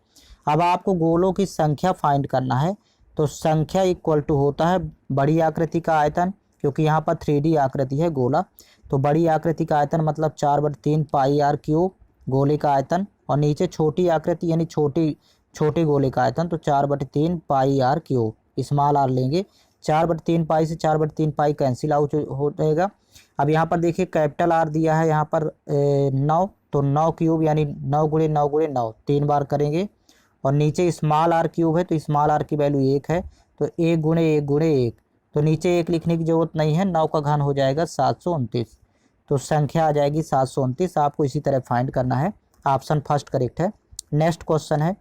अब आपको गोलों की संख्या फाइंड करना है तो संख्या इक्वल टू होता है बड़ी आकृति का आयतन, क्योंकि यहाँ पर 3D आकृति है गोला, तो बड़ी आकृति का आयतन मतलब 4/3 पाई आर क्यूब गोले का आयतन, और नीचे छोटी आकृति यानी छोटे गोले का आयतन तो 4/3 पाई आर क्यूब, स्मॉल आर लेंगे। 4/3 पाई से 4/3 पाई कैंसिल आउट हो जाएगा। अब यहाँ पर देखिए कैपिटल आर दिया है यहाँ पर 9, तो 9 क्यूब यानी 9 गुणे 9 गुणे 9 3 बार करेंगे, और नीचे स्मॉल आर क्यूब है तो स्मॉल आर की वैल्यू 1 है तो 1 गुणे 1 गुणे 1, तो नीचे 1 लिखने की जरूरत नहीं है, 9 का घन हो जाएगा 729, तो संख्या आ जाएगी 729। आपको इसी तरह फाइंड करना है, ऑप्शन फर्स्ट करेक्ट है। नेक्स्ट क्वेश्चन है,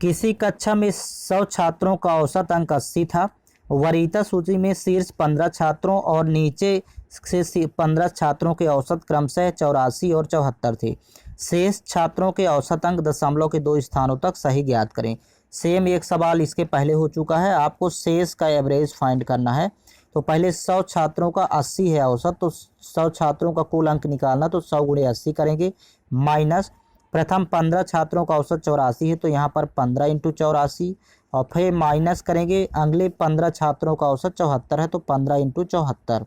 किसी कक्षा में 100 छात्रों का औसत अंक 80 था, वरीयता सूची में शीर्ष 15 छात्रों और नीचे से 15 छात्रों के औसत क्रमशः 84 और 74 थे। शेष छात्रों के औसत अंक दशमलव के 2 स्थानों तक सही ज्ञात करें। सेम एक सवाल इसके पहले हो चुका है, आपको शेष का एवरेज फाइंड करना है। तो पहले 100 छात्रों का 80 है औसत, तो 100 छात्रों का कुल अंक निकालना तो 100 गुणे 80 करेंगे, माइनस प्रथम 15 छात्रों का औसत 84 है तो यहाँ पर 15 इंटू 84, और फिर माइनस करेंगे अगले 15 छात्रों का औसत 74 है तो 15 इंटू 74।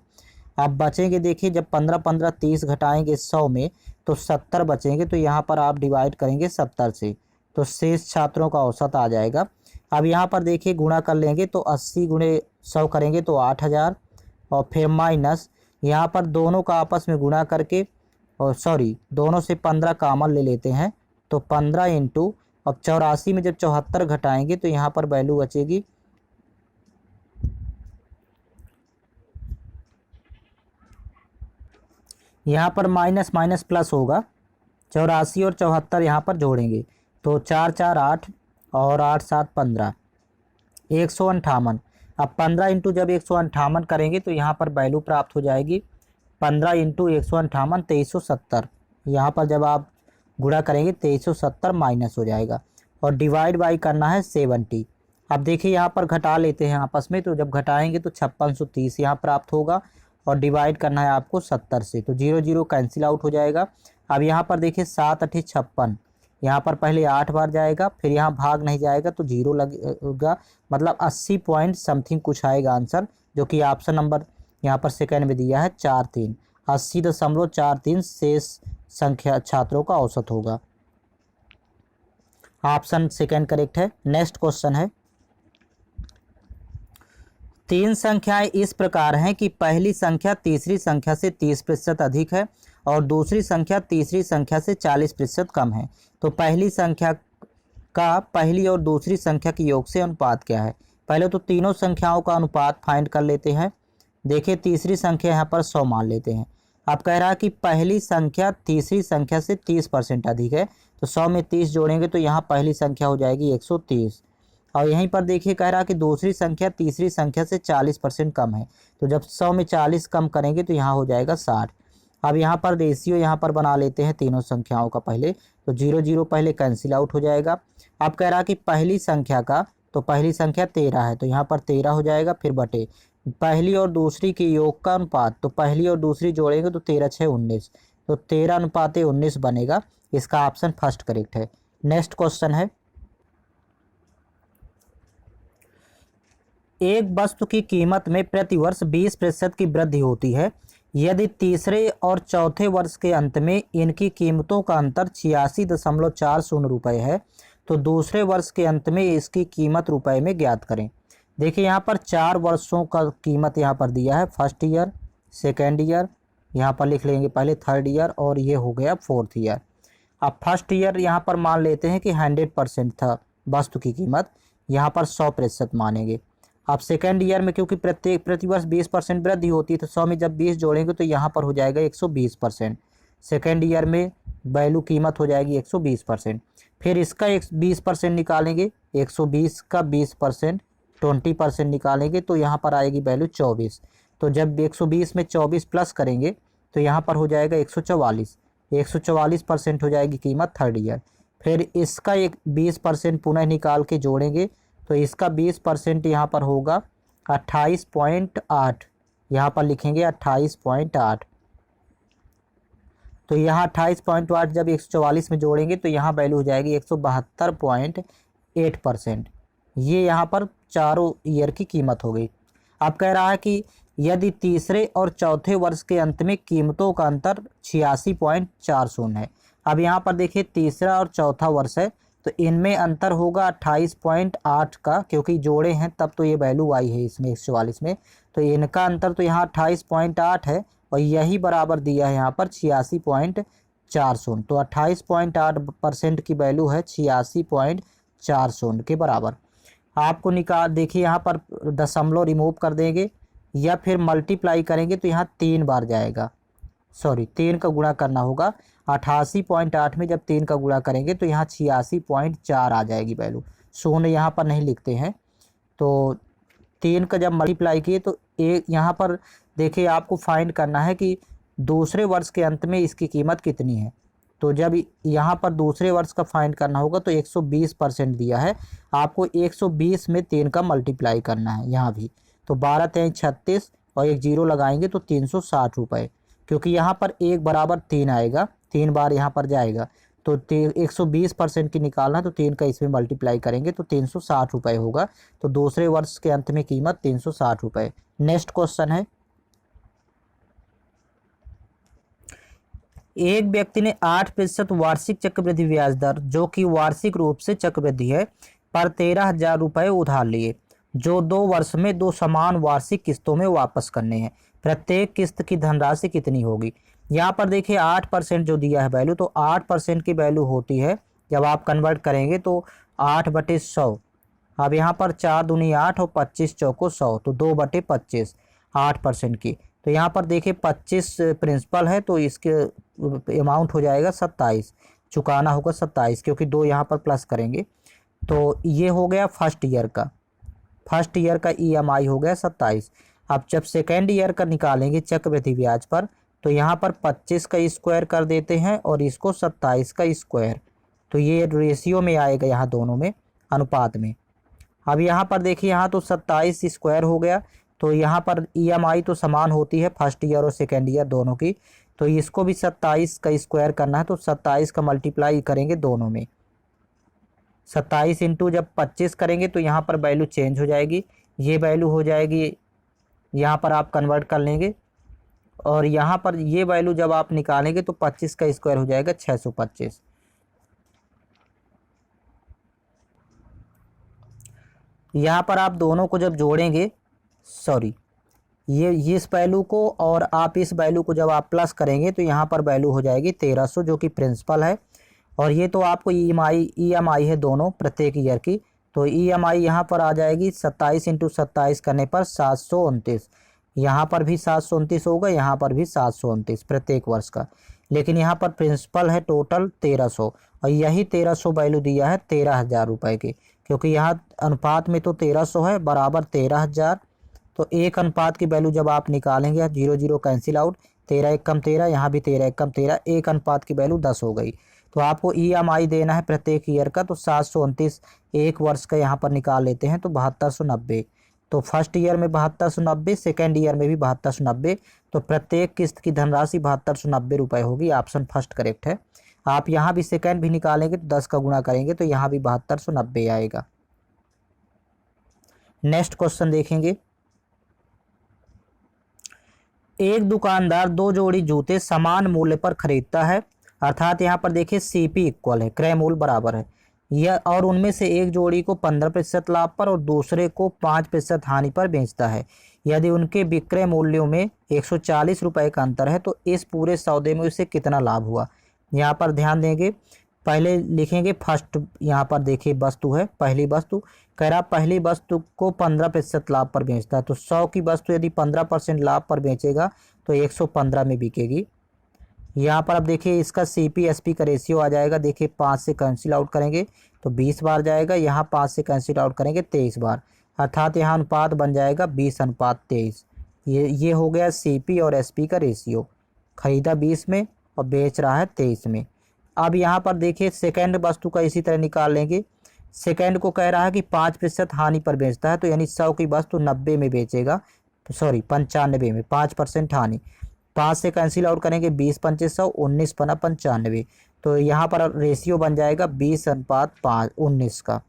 अब बचेंगे देखिए जब 15 15 30 घटाएंगे 100 में तो 70 बचेंगे, तो यहाँ पर आप डिवाइड करेंगे 70 से तो शेष छात्रों का औसत आ जाएगा। अब यहाँ पर देखिए गुणा कर लेंगे तो 80 गुणे 100 करेंगे तो 8000, और फिर माइनस यहाँ पर दोनों का आपस में गुणा करके और सॉरी दोनों से 15 कॉमन ले लेते हैं, तो 15 इंटू, अब 84 में जब 74 घटाएंगे तो यहाँ पर वैल्यू बचेगी यहाँ पर माइनस माइनस प्लस होगा, 84 और 74 यहाँ पर जोड़ेंगे तो 4 4 8 और 8 7 15, 158। अब 15 इंटू जब 158 करेंगे तो यहाँ पर वैल्यू प्राप्त हो जाएगी 15 इंटू 158 2370। यहाँ पर जब आप गुणा करेंगे 2370 माइनस हो जाएगा और डिवाइड बाई करना है 70। अब देखिए यहाँ पर घटा लेते हैं आपस में, तो जब घटाएंगे तो 5630 यहाँ प्राप्त होगा और डिवाइड करना है आपको 70 से, तो 0 0 कैंसिल आउट हो जाएगा। अब यहाँ पर देखिए 7 8 56, यहाँ पर पहले 8 बार जाएगा, फिर यहाँ भाग नहीं जाएगा तो 0 लगेगा, मतलब 80 पॉइंट समथिंग कुछ आएगा आंसर, जो कि ऑप्शन नंबर यहाँ पर सेकेंड में दिया है 43, 80.43 शेष संख्या छात्रों का औसत होगा। ऑप्शन सेकेंड करेक्ट है। नेक्स्ट क्वेश्चन है, 3 संख्याएं इस प्रकार हैं कि पहली संख्या तीसरी संख्या से 30% अधिक है और दूसरी संख्या तीसरी संख्या से 40% कम है, तो पहली संख्या का पहली और दूसरी संख्या के योग से अनुपात क्या है। पहले तो तीनों संख्याओं का अनुपात फाइंड कर लेते हैं। देखिए तीसरी संख्या यहाँ पर 100 मान लेते हैं। अब कह रहा है कि पहली संख्या तीसरी संख्या से 30% अधिक है, तो 100 में 30 जोड़ेंगे तो यहाँ पहली संख्या हो जाएगी 130। और यहीं पर देखिए कह रहा कि दूसरी संख्या तीसरी संख्या से 40% कम है, तो जब 100 में 40 कम करेंगे तो यहाँ हो जाएगा 60। अब यहाँ पर रेशियो यहाँ पर बना लेते हैं तीनों संख्याओं का पहले, तो 0 0 पहले कैंसिल आउट हो जाएगा। अब कह रहा कि पहली संख्या का, तो पहली संख्या 13 है तो यहाँ पर 13 हो जाएगा, फिर बटे पहली और दूसरी के योग का अनुपात, तो पहली और दूसरी जोड़ेंगे तो 13 6 19, तो 13 अनुपात 19 बनेगा। इसका ऑप्शन फर्स्ट करेक्ट है। नेक्स्ट क्वेश्चन है, एक वस्तु की कीमत में प्रतिवर्ष 20% की वृद्धि होती है। यदि तीसरे और चौथे वर्ष के अंत में इनकी कीमतों का अंतर 86.40 रुपये है, तो दूसरे वर्ष के अंत में इसकी कीमत रुपए में ज्ञात करें। देखिए यहाँ पर 4 वर्षों का कीमत यहाँ पर दिया है, फर्स्ट ईयर, सेकेंड ईयर, यहाँ पर लिख लेंगे पहले थर्ड ईयर और ये हो गया फोर्थ ईयर। अब फर्स्ट ईयर यहाँ पर मान लेते हैं कि 100% था वस्तु की कीमत, यहाँ पर 100% मानेंगे। अब सेकेंड ईयर में क्योंकि प्रतिवर्ष 20% वृद्धि होती है, तो 100 में जब 20 जोड़ेंगे तो यहाँ पर हो जाएगा 120%। सेकेंड ईयर में वैल्यू कीमत हो जाएगी 120%। फिर इसका 20% निकालेंगे, 120 का 20% 20% निकालेंगे तो यहाँ पर आएगी वैल्यू 24। तो जब 120 में 24 प्लस करेंगे तो यहाँ पर हो जाएगा 144, 144% हो जाएगी कीमत थर्ड ईयर। फिर इसका एक 20% पुनः निकाल के जोड़ेंगे तो इसका 20% यहाँ पर होगा 28.8, यहाँ पर लिखेंगे 28.8। तो यहाँ 28.8 जब 144 में जोड़ेंगे तो यहाँ वैल्यू हो जाएगी 172.8%। ये यहाँ पर चारों ईयर की कीमत हो गई। अब कह रहा है कि यदि तीसरे और चौथे वर्ष के अंत में कीमतों का अंतर 86.40 है। अब यहाँ पर देखिए तीसरा और चौथा वर्ष है तो इनमें अंतर होगा 28.8 का, क्योंकि जोड़े हैं तब तो ये वैल्यू आई है इसमें 144 में, तो इनका अंतर तो यहाँ 28.8 है और यही बराबर दिया है यहाँ पर 86.40। तो 28.8% की वैल्यू है 86.40 के बराबर। आपको निकाल देखिए यहाँ पर दशमलव रिमूव कर देंगे या फिर मल्टीप्लाई करेंगे तो यहाँ 3 बार जाएगा, सॉरी 3 का गुणा करना होगा। 88.8 में जब 3 का गुणा करेंगे तो यहाँ 86.4 आ जाएगी वैल्यू। शून्य यहाँ पर नहीं लिखते हैं, तो 3 का जब मल्टीप्लाई किए तो एक यहाँ पर देखिए आपको फाइंड करना है कि दूसरे वर्ष के अंत में इसकी कीमत कितनी है। तो जब यहाँ पर दूसरे वर्ष का फाइंड करना होगा तो 120% दिया है, आपको 120 में 3 का मल्टीप्लाई करना है यहाँ भी। तो 12 3 36 और एक जीरो लगाएंगे तो 360 रुपये, क्योंकि यहाँ पर 1 बराबर 3 आएगा, 3 बार यहाँ पर जाएगा तो 120% की निकालना, तो 3 का इसमें मल्टीप्लाई करेंगे तो 360 रुपये होगा। तो दूसरे वर्ष के अंत में कीमत 360 रुपये। नेक्स्ट क्वेश्चन है, एक व्यक्ति ने 8% वार्षिक चक्रवृद्धि ब्याज दर, जो कि वार्षिक रूप से चक्रवृद्धि है, पर 13,000 रुपये उधार लिए। जो 2 वर्ष में 2 समान वार्षिक किस्तों में वापस करने हैं। प्रत्येक किस्त की धनराशि कितनी होगी। यहाँ पर देखिए 8% जो दिया है वैल्यू, तो 8% की वैल्यू होती है जब आप कन्वर्ट करेंगे तो 8/100। अब यहाँ पर 4 दूनी 8 और 25 चौको 100, तो 2/25 8% की। तो यहाँ पर देखिए 25 प्रिंसिपल है, तो इसके अमाउंट हो जाएगा 27, चुकाना होगा 27, क्योंकि 2 यहाँ पर प्लस करेंगे। तो ये हो गया फर्स्ट ईयर का EMI हो गया 27। अब जब सेकेंड ईयर का निकालेंगे चक्रवृद्धि ब्याज पर, तो यहाँ पर 25 का स्क्वायर कर देते हैं और इसको 27 का स्क्वायर, तो ये रेशियो में आएगा यहाँ दोनों में, अनुपात में। अब यहाँ पर देखिए यहाँ तो 27 स्क्वायर हो गया, तो यहाँ पर EMI तो समान होती है फर्स्ट ईयर और सेकेंड ईयर दोनों की, तो इसको भी 27 का स्क्वायर करना है, तो 27 का मल्टीप्लाई करेंगे दोनों में। 27 इंटू जब 25 करेंगे तो यहाँ पर वैल्यू चेंज हो जाएगी, ये वैल्यू हो जाएगी, यहाँ पर आप कन्वर्ट कर लेंगे, और यहाँ पर ये वैल्यू जब आप निकालेंगे तो 25 का स्क्वायर हो जाएगा 625। यहाँ पर आप दोनों को जब जोड़ेंगे, सॉरी ये इस वैल्यू को और आप इस वैल्यू को जब आप प्लस करेंगे तो यहाँ पर वैल्यू हो जाएगी 1300, जो कि प्रिंसिपल है। और ये तो आपको EMI है दोनों प्रत्येक ईयर की, तो EMI यहाँ पर आ जाएगी 27 इंटू 27 करने पर 729। यहाँ पर भी 729 होगा, यहाँ पर भी 729 प्रत्येक वर्ष का। लेकिन यहाँ पर प्रिंसिपल है टोटल 1300, और यही 1300 वैल्यू दिया है 13,000 रुपये की, क्योंकि यहाँ अनुपात में तो 1300 है बराबर 13,000। तो 1 अनुपात की वैल्यू जब आप निकालेंगे, 0 0 कैंसिल आउट, 13 1 कम 13, यहाँ भी 13 1 कम 13, 1 अनुपात की वैल्यू 10 हो गई। तो आपको EMI देना है प्रत्येक ईयर का, तो 729 एक वर्ष का यहाँ पर निकाल लेते हैं, तो 7290। तो फर्स्ट ईयर में 7290, सेकेंड ईयर में भी 7290, तो प्रत्येक किस्त की धनराशि 7290 रुपये होगी। ऑप्शन फर्स्ट करेक्ट है। आप यहाँ भी सेकेंड भी निकालेंगे तो 10 का गुणा करेंगे तो यहाँ भी 7290 आएगा। नेक्स्ट क्वेश्चन देखेंगे। एक दुकानदार 2 जोड़ी जूते समान मूल्य पर खरीदता है, अर्थात यहाँ पर देखिए CP इक्वल है, क्रय मूल्य बराबर है, यह और उनमें से एक जोड़ी को 15% लाभ पर और दूसरे को 5% हानि पर बेचता है। यदि उनके विक्रय मूल्यों में 140 रुपये का अंतर है, तो इस पूरे सौदे में उसे कितना लाभ हुआ। यहाँ पर ध्यान देंगे, पहले लिखेंगे फर्स्ट, यहाँ पर देखिए वस्तु है, पहली वस्तु कह रहा पहली वस्तु को 15% लाभ पर बेचता है, तो 100 की वस्तु यदि 15% लाभ पर बेचेगा तो 115 में बिकेगी। यहाँ पर अब देखिए इसका CP SP का रेशियो आ जाएगा, देखिए 5 से कैंसिल आउट करेंगे तो 20 बार जाएगा, यहाँ 5 से कैंसिल आउट करेंगे 23 बार, अर्थात यहाँ अनुपात बन जाएगा 20:23। ये हो गया CP और SP का रेशियो। खरीदा 20 में और बेच रहा है 23 में। अब यहाँ पर देखिए सेकेंड वस्तु का इसी तरह निकाल लेंगे। सेकेंड को कह रहा है कि 5% हानि पर बेचता है, तो यानी 100 की वस्तु 90 में बेचेगा, सॉरी 95 में, 5% हानि। 5 से कैंसिल आउट करेंगे 20 पंचे 100, 19 पना 95, तो यहाँ पर रेशियो बन जाएगा 20:19 का,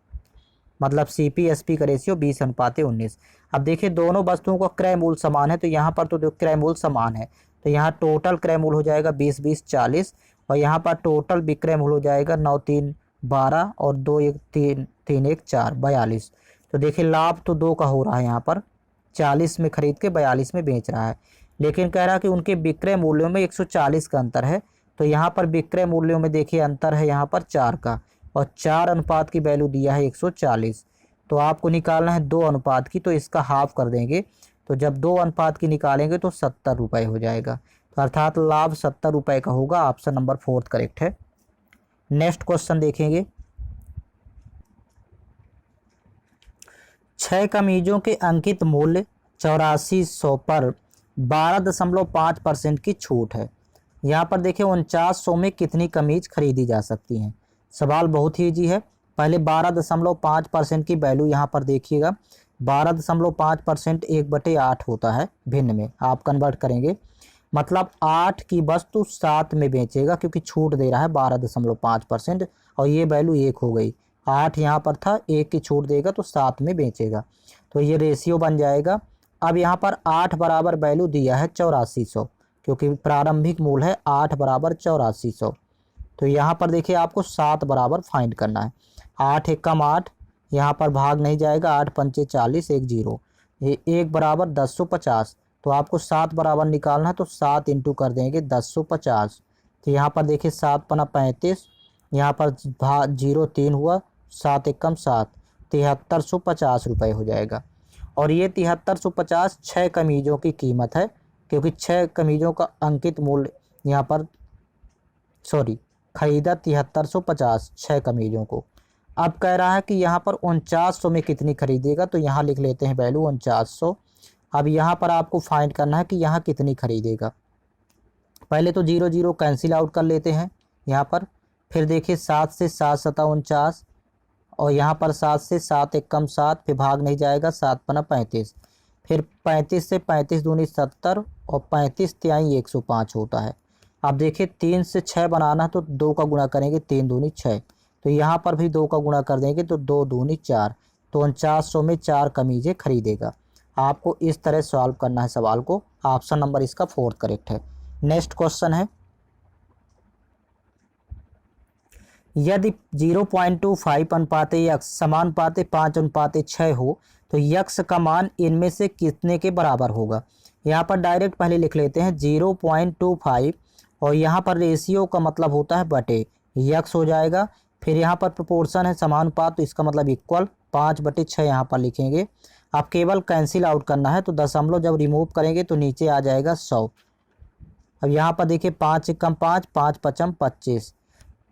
मतलब CP SP का रेशियो 20:19। अब देखिए दोनों वस्तुओं का क्रय मूल्य समान है, तो यहाँ पर तो क्रय मूल्य समान है, तो यहाँ टोटल क्रय मूल्य हो जाएगा 20 20 40, और यहाँ पर टोटल विक्रय मूल्य हो जाएगा 9 3 12 और 2 1 3 3 1 4 42। तो देखिए लाभ तो 2 का हो रहा है, यहाँ पर 40 में खरीद के 42 में बेच रहा है, लेकिन कह रहा है कि उनके विक्रय मूल्यों में 140 का अंतर है। तो यहाँ पर विक्रय मूल्यों में देखिए अंतर है यहाँ पर 4 का, और 4 अनुपात की वैल्यू दिया है 140, तो आपको निकालना है 2 अनुपात की, तो इसका हाफ कर देंगे, तो जब 2 अनुपात की निकालेंगे तो 70 रुपये हो जाएगा, तो अर्थात लाभ 70 रुपये का होगा। ऑप्शन नंबर 4 करेक्ट है। नेक्स्ट क्वेश्चन देखेंगे। 6 कमीजों के अंकित मूल्य 8400 पर 12.5% की छूट है। यहाँ पर देखिए 4900 में कितनी कमीज खरीदी जा सकती हैं। सवाल बहुत ही ईजी है। पहले 12.5% की वैल्यू यहाँ पर देखिएगा, 12.5% 1/8 होता है, भिन्न में आप कन्वर्ट करेंगे, मतलब 8 की वस्तु 7 में बेचेगा, क्योंकि छूट दे रहा है 12.5%, और ये वैल्यू 1 हो गई। 8 यहाँ पर था, 1 की छूट देगा तो 7 में बेचेगा, तो ये रेशियो बन जाएगा। अब यहाँ पर 8 बराबर वैल्यू दिया है 8400, क्योंकि प्रारंभिक मूल्य है 8 बराबर 8400, तो यहाँ पर देखिए आपको 7 बराबर फाइंड करना है। 8 एकम 8, यहाँ पर भाग नहीं जाएगा, 8 पंचे 40, 1 0, ये 1 बराबर 1050। तो आपको 7 बराबर निकालना है, तो 7 इंटू कर देंगे 1050। तो यहाँ पर देखिए 7 पना 35, यहाँ पर भाग 0 3 हुआ, 7 एकम 7, 7350 रुपये हो जाएगा। और ये 7350 6 कमीज़ों की कीमत है, क्योंकि 6 कमीज़ों का अंकित मूल्य यहाँ पर खरीदा 7350 6 कमीज़ों को। अब कह रहा है कि यहाँ पर 4900 में कितनी खरीदेगा, तो यहाँ लिख लेते हैं वैल्यू 4900। अब यहाँ पर आपको फाइंड करना है कि यहाँ कितनी खरीदेगा। पहले तो 0 0 कैंसिल आउट कर लेते हैं यहाँ पर। फिर देखिए 7 से 7 सता 49, और यहाँ पर 7 से 7 एकम 7, फिर भाग नहीं जाएगा, 7 पना 35, फिर 35 से 35 दूनी 70, और 35 तिहाई 105 होता है। अब देखिए 3 से 6 बनाना, तो 2 का गुणा करेंगे, 3 दूनी 6, तो यहाँ पर भी 2 का गुणा कर देंगे, तो 2 दूनी 4, तो 4900 में 4 कमीज़ें खरीदेगा। आपको इस तरह सॉल्व करना है सवाल को। ऑप्शन नंबर इसका 4th करेक्ट है। नेक्स्ट क्वेश्चन है, यदि 0.25 अनुपाते यक्स समानुपाते 5 अनुपाते 6 हो, तो यक्स का मान इनमें से कितने के बराबर होगा। यहाँ पर डायरेक्ट पहले लिख लेते हैं 0.25, और यहाँ पर रेशियो का मतलब होता है बटे, यक्स हो जाएगा। फिर यहाँ पर प्रोपोर्शन है समानुपात, तो इसका मतलब इक्वल, 5/6 यहाँ पर लिखेंगे। आप केवल कैंसिल आउट करना है, तो दशमलव जब रिमूव करेंगे तो नीचे आ जाएगा 100। अब यहाँ पर देखिए 5 एकम 5, 5 पचम 25,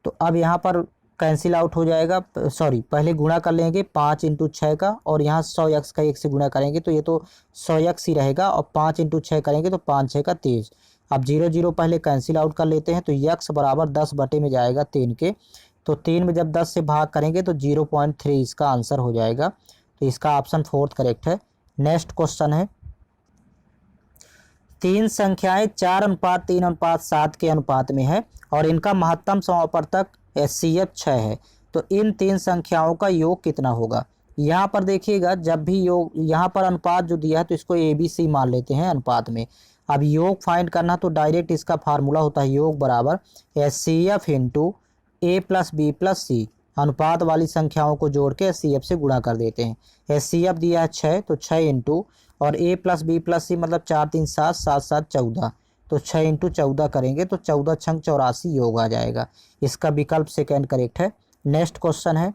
तो अब यहाँ पर कैंसिल आउट हो जाएगा, पहले गुणा कर लेंगे 5 इंटू 6 का, और यहाँ 100 यक्स का 1 से गुणा करेंगे, तो ये तो 100 यक्स ही रहेगा, और 5 इंटू 6 करेंगे तो 5 6 का 30। अब 0 0 पहले कैंसिल आउट कर लेते हैं, तो यक्स बराबर 10 बटे में जाएगा 3 के, तो 3 में जब 10 से भाग करेंगे तो 0.3 इसका आंसर हो जाएगा। तो इसका ऑप्शन 4th करेक्ट है। नेक्स्ट क्वेश्चन है, 3 संख्याएं 4:3:7 के अनुपात में है, और इनका महत्तम समापवर्तक HCF 6 है, तो इन 3 संख्याओं का योग कितना होगा। यहाँ पर देखिएगा, जब भी योग, यहाँ पर अनुपात जो दिया है तो इसको ABC मान लेते हैं अनुपात में। अब योग फाइंड करना, तो डायरेक्ट इसका फार्मूला होता है योग बराबर HCF into A + B + C, अनुपात वाली संख्याओं को जोड़ के HCF से गुणा कर देते हैं। HCF दिया है 6, तो 6 इंटू, और A + B + C मतलब 4 3 7 7 7 14, तो 6 इंटू 14 करेंगे तो 14 छंग 84 योग आ जाएगा। इसका विकल्प सेकेंड करेक्ट है। नेक्स्ट क्वेश्चन है,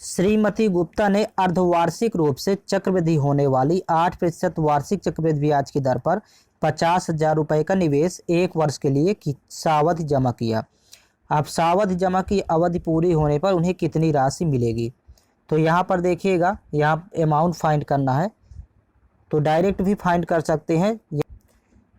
श्रीमती गुप्ता ने अर्धवार्षिक रूप से चक्रवृद्धि होने वाली 8% वार्षिक चक्रवृद्धि ब्याज की दर पर 50,000 रुपये का निवेश 1 वर्ष के लिए सावधि जमा किया। अब सावधि जमा की अवधि पूरी होने पर उन्हें कितनी राशि मिलेगी। तो यहाँ पर देखिएगा, यहाँ अमाउंट फाइंड करना है, तो डायरेक्ट भी फाइंड कर सकते हैं।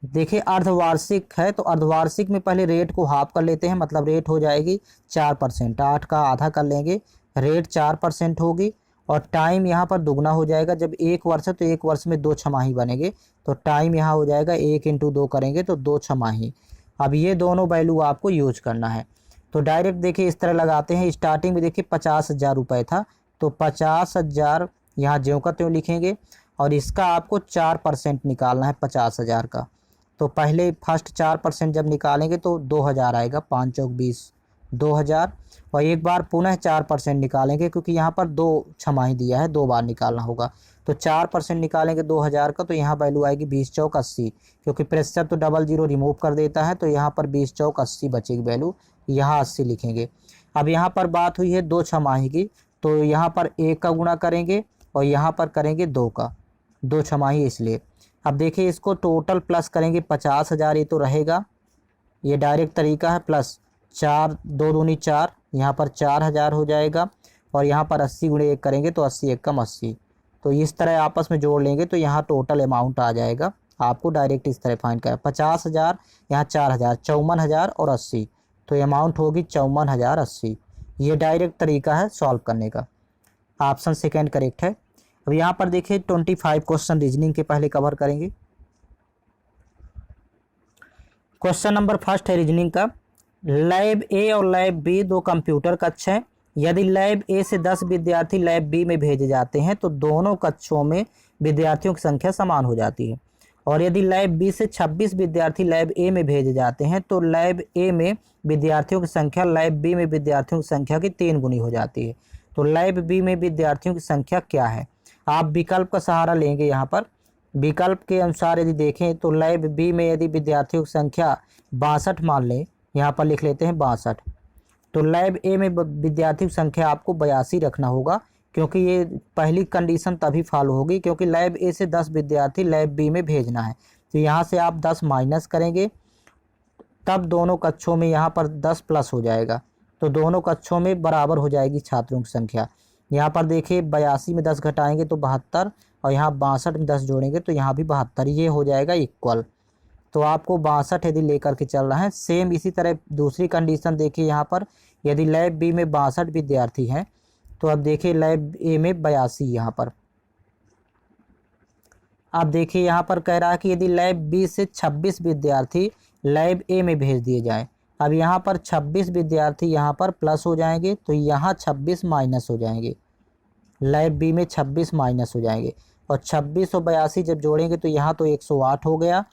देखिए अर्धवार्षिक है, तो अर्धवार्षिक में पहले रेट को हाफ कर लेते हैं, मतलब रेट हो जाएगी 4%, 8 का आधा कर लेंगे, रेट 4% होगी, और टाइम यहाँ पर दुगना हो जाएगा। जब 1 वर्ष है तो 1 वर्ष में 2 छमाही बनेंगे, तो टाइम यहाँ हो जाएगा 1 इंटू 2 करेंगे तो 2 छमाही। अब ये दोनों वैल्यू आपको यूज करना है, तो डायरेक्ट देखिए इस तरह लगाते हैं। स्टार्टिंग में देखिए 50,000 रुपये था, तो 50,000 यहाँ ज्यों का त्यों लिखेंगे, और इसका आपको 4% निकालना है 50,000 का। तो पहले फर्स्ट 4% जब निकालेंगे तो 2,000 आएगा, 5 चौक 20, 2,000, और एक बार पुनः 4% निकालेंगे, क्योंकि यहाँ पर 2 छमाही दिया है, 2 बार निकालना होगा, तो 4% निकालेंगे 2,000 का, तो यहाँ वैल्यू आएगी 20 चौक 80, क्योंकि प्रतिशत तो 00 रिमूव कर देता है, तो यहाँ पर 20 चौक 80 बचेगी वैल्यू, यहाँ 80 लिखेंगे। अब यहाँ पर बात हुई है 2 छमाही की, तो यहाँ पर 1 का गुणा करेंगे, और यहाँ पर करेंगे 2 का, 2 छमाही इसलिए। अब देखिए इसको टोटल प्लस करेंगे 50,000, ये तो रहेगा, ये डायरेक्ट तरीका है, प्लस 4 2 दूनी 4, यहाँ पर 4,000 हो जाएगा, और यहाँ पर 80 गुणे 1 करेंगे तो 80 एकम 80, तो इस तरह आपस में जोड़ लेंगे तो यहाँ टोटल अमाउंट आ जाएगा। आपको डायरेक्ट इस तरह फाइंड करें, 50,000 यहाँ 4,000, 54,000 और 80, तो अमाउंट होगी 54,080। ये डायरेक्ट तरीका है सॉल्व करने का। ऑप्शन सेकेंड करेक्ट है। अब यहाँ पर देखिए 25 क्वेश्चन रीजनिंग के पहले कवर करेंगे। क्वेश्चन नंबर फर्स्ट है रीजनिंग का, लैब ए और लैब बी 2 कंप्यूटर कक्ष हैं। यदि लैब ए से 10 विद्यार्थी लैब बी में भेजे जाते हैं तो दोनों कक्षों में विद्यार्थियों की संख्या समान हो जाती है, और यदि लैब बी से 26 विद्यार्थी लैब ए में भेजे जाते हैं तो लैब ए में विद्यार्थियों की संख्या लैब बी में विद्यार्थियों की संख्या की 3 गुनी हो जाती है। तो लैब बी में विद्यार्थियों की संख्या क्या है? आप विकल्प का सहारा लेंगे। यहाँ पर विकल्प के अनुसार यदि देखें तो लैब बी में यदि विद्यार्थियों की संख्या 62 मान लें, यहाँ पर लिख लेते हैं 62, तो लैब ए में विद्यार्थियों की संख्या आपको 82 रखना होगा, क्योंकि ये पहली कंडीशन तभी फॉलो होगी क्योंकि लैब ए से 10 विद्यार्थी लैब बी में भेजना है। तो यहाँ से आप 10 माइनस करेंगे, तब दोनों कक्षों में यहाँ पर 10 प्लस हो जाएगा, तो दोनों कक्षों में बराबर हो जाएगी छात्रों की संख्या। यहाँ पर देखिए 82 में 10 घटाएंगे तो 72, और यहाँ 62 में 10 जोड़ेंगे तो यहाँ भी 72, ये हो जाएगा इक्वल। तो आपको 62 यदि लेकर के चल रहा है। सेम इसी तरह दूसरी कंडीशन देखिए, यहाँ पर यदि लैब बी में 62 विद्यार्थी हैं तो अब देखिए लैब ए में 82। यहाँ पर अब देखिए यहाँ पर कह रहा है कि यदि लैब बी से 26 विद्यार्थी लैब ए में भेज दिए जाए। अब यहाँ पर 26 विद्यार्थी यहाँ पर प्लस हो जाएंगे, तो यहाँ 26 माइनस हो जाएंगे, लैब बी में 26 माइनस हो जाएंगे, और 26 और 82 जब जोड़ेंगे तो यहाँ तो 108 हो गया।